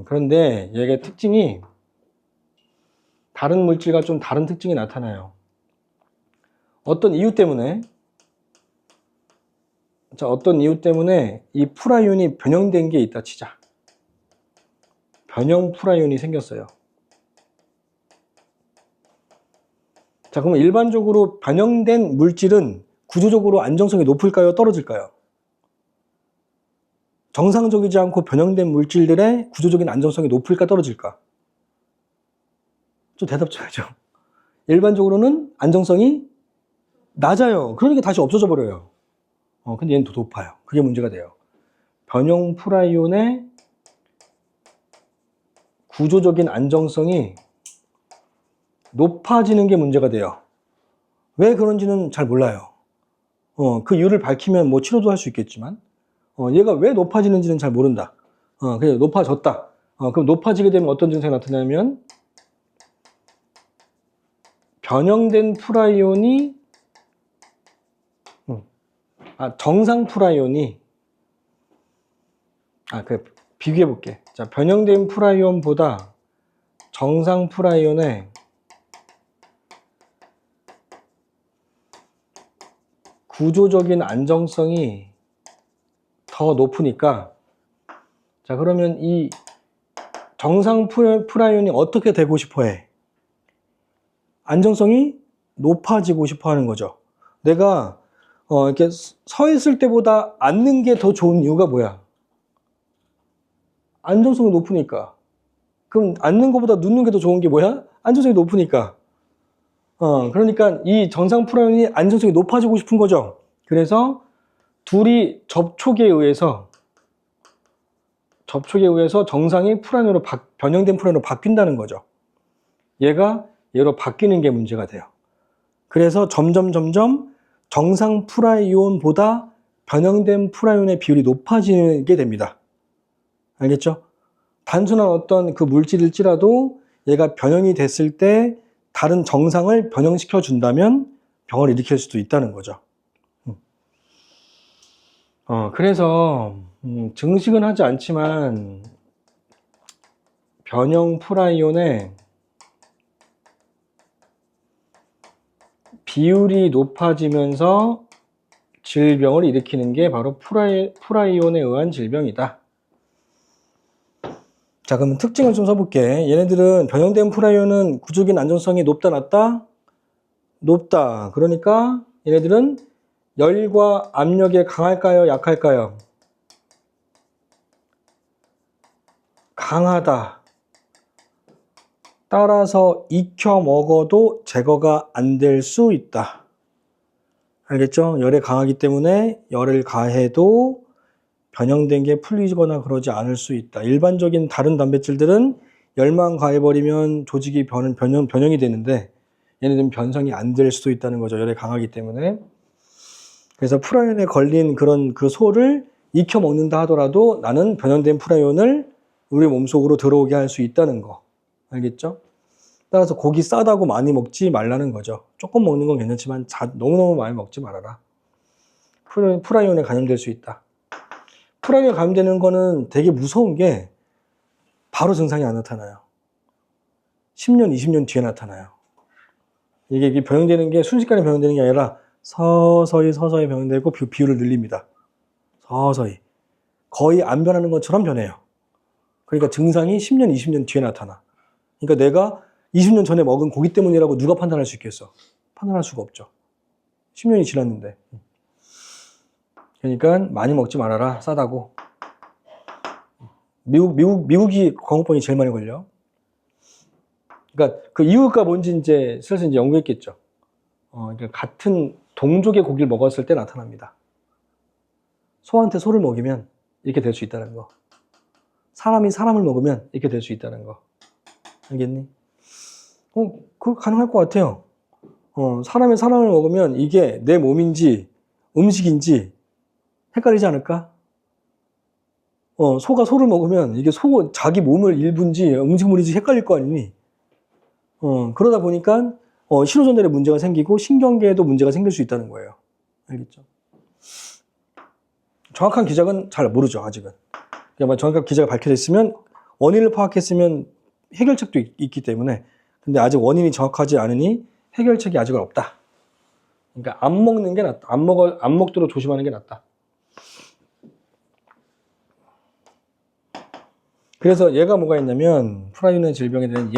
그런데 얘의 특징이 다른 물질과 좀 다른 특징이 나타나요. 어떤 이유 때문에 이 프라이온이 변형된 게 있다 치자. 변형 프라이온이 생겼어요. 자, 그러면 일반적으로 변형된 물질은 구조적으로 안정성이 높을까요? 떨어질까요? 정상적이지 않고 변형된 물질들의 구조적인 안정성이 높을까? 떨어질까? 좀 대답 좀 해줘. 일반적으로는 안정성이 낮아요. 그러니까 다시 없어져 버려요. 근데 얘는 더 높아요. 그게 문제가 돼요. 변형 프라이온의 구조적인 안정성이 높아지는 게 문제가 돼요. 왜 그런지는 잘 몰라요. 그 이유를 밝히면 뭐 치료도 할 수 있겠지만, 얘가 왜 높아지는지는 잘 모른다. 그냥 높아졌다. 그럼 높아지게 되면 어떤 증상이 나타나냐면, 변형된 프라이온이, 정상 프라이온이, 비교해 볼게. 자, 변형된 프라이온보다 정상 프라이온의 구조적인 안정성이 더 높으니까, 자, 그러면 이 정상 프라이온이 어떻게 되고 싶어 해? 안정성이 높아지고 싶어 하는 거죠. 내가 이렇게 서 있을 때보다 앉는 게 더 좋은 이유가 뭐야? 안정성이 높으니까. 그럼 앉는 것보다 눕는 게 더 좋은 게 뭐야? 안정성이 높으니까. 그러니까 이 정상 프라이온이 안정성이 높아지고 싶은 거죠. 그래서 둘이 접촉에 의해서 정상이 프라이온으로 변형된 프라이온으로 바뀐다는 거죠. 얘가 얘로 바뀌는 게 문제가 돼요. 그래서 점점 정상 프라이온보다 변형된 프라이온의 비율이 높아지게 됩니다. 알겠죠? 단순한 어떤 그 물질일지라도 얘가 변형이 됐을 때 다른 정상을 변형시켜 준다면 병을 일으킬 수도 있다는 거죠. 그래서 증식은 하지 않지만 변형 프라이온의 비율이 높아지면서 질병을 일으키는 게 바로 프라이온에 의한 질병이다. 자, 그러면 특징을 좀 써볼게. 얘네들은 변형된 프라이온은 구조적인 안정성이 높다, 낮다? 높다. 그러니까 얘네들은 열과 압력에 강할까요, 약할까요? 강하다. 따라서 익혀 먹어도 제거가 안 될 수 있다. 알겠죠? 열에 강하기 때문에 열을 가해도 변형된 게 풀리거나 그러지 않을 수 있다. 일반적인 다른 단백질들은 열만 가해버리면 조직이 변형이 되는데 얘네들은 변성이 안 될 수도 있다는 거죠. 열에 강하기 때문에. 그래서 프라이온에 걸린 그런 그 소를 익혀 먹는다 하더라도 나는 변형된 프라이온을 우리 몸속으로 들어오게 할 수 있다는 거. 알겠죠? 따라서 고기 싸다고 많이 먹지 말라는 거죠. 조금 먹는 건 괜찮지만 너무너무 많이 먹지 말아라. 프라이온에 감염될 수 있다. 프라이온에 감염되는 거는 되게 무서운 게 바로 증상이 안 나타나요. 10년, 20년 뒤에 나타나요. 이게 변형되는 게 순식간에 변형되는 게 아니라 서서히 변형되고 비율을 늘립니다. 서서히. 거의 안 변하는 것처럼 변해요. 그러니까 증상이 10년, 20년 뒤에 나타나. 그러니까 내가 20년 전에 먹은 고기 때문이라고 누가 판단할 수 있겠어? 판단할 수가 없죠. 10년이 지났는데. 그러니까 많이 먹지 말아라. 싸다고. 미국이 광우병이 제일 많이 걸려. 그러니까 그 이유가 뭔지 슬슬 이제 연구했겠죠. 그러니까 같은 동족의 고기를 먹었을 때 나타납니다. 소한테 소를 먹이면 이렇게 될 수 있다는 거. 사람이 사람을 먹으면 이렇게 될 수 있다는 거. 알겠니? 그거 가능할 것 같아요. 사람이 사람을 먹으면 이게 내 몸인지 음식인지 헷갈리지 않을까? 소가 소를 먹으면 이게 자기 몸을 일부인지 음식물인지 헷갈릴 거 아니니? 그러다 보니까 신호전달에 문제가 생기고 신경계에도 문제가 생길 수 있다는 거예요. 알겠죠? 정확한 기작은 잘 모르죠, 아직은. 그러니까 정확한 기작이 밝혀져 있으면 원인을 파악했으면 해결책도 있기 때문에. 근데 아직 원인이 정확하지 않으니 해결책이 아직은 없다. 그러니까 안 먹는 게 낫다. 안 먹도록 조심하는 게 낫다. 그래서 얘가 뭐가 있냐면 프라이온의 질병에 대한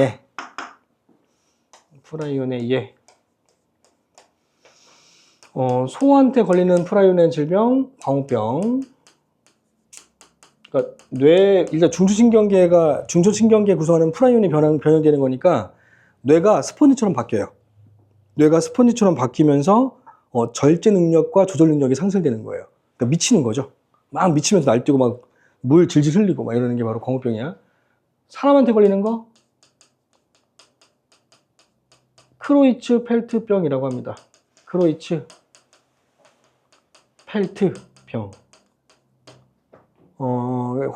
프라이온의 소한테 걸리는 프라이온의 질병, 광우병. 그러니까 일단 중추신경계 구성하는 프라이온이 변형되는 거니까 뇌가 스펀지처럼 바뀌어요. 뇌가 스펀지처럼 바뀌면서 절제 능력과 조절 능력이 상실되는 거예요. 그러니까 미치는 거죠. 막 미치면서 날뛰고 막 물 질질 흘리고 막 이러는 게 바로 광우병이야. 사람한테 걸리는 거? 크로이츠-펠트병이라고 합니다. 크로이츠-펠트병.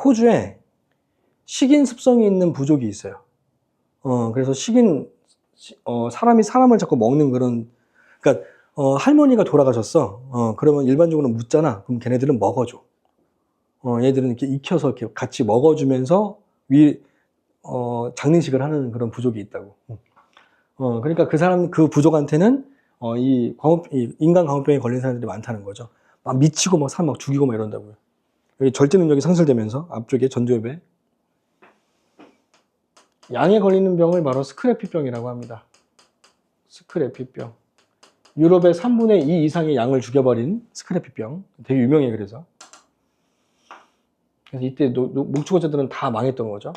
호주에 식인 습성이 있는 부족이 있어요. 그래서 사람이 사람을 자꾸 먹는 그런, 그러니까, 할머니가 돌아가셨어. 그러면 일반적으로 묻잖아. 그럼 걔네들은 먹어줘. 얘들은 이렇게 익혀서 이렇게 같이 먹어주면서 장례식을 하는 그런 부족이 있다고. 그러니까 그 부족한테는, 이 인간 광우병에 걸린 사람들이 많다는 거죠. 막 미치고 막 사람 막 죽이고 막 이런다고요. 여기 절제 능력이 상실되면서 앞쪽에 전두엽에. 양에 걸리는 병을 바로 스크래피병이라고 합니다. 스크래피병. 유럽의 3분의 2 이상의 양을 죽여버린 스크래피병. 되게 유명해, 그래서. 그래서 이때 목축어자들은 다 망했던 거죠.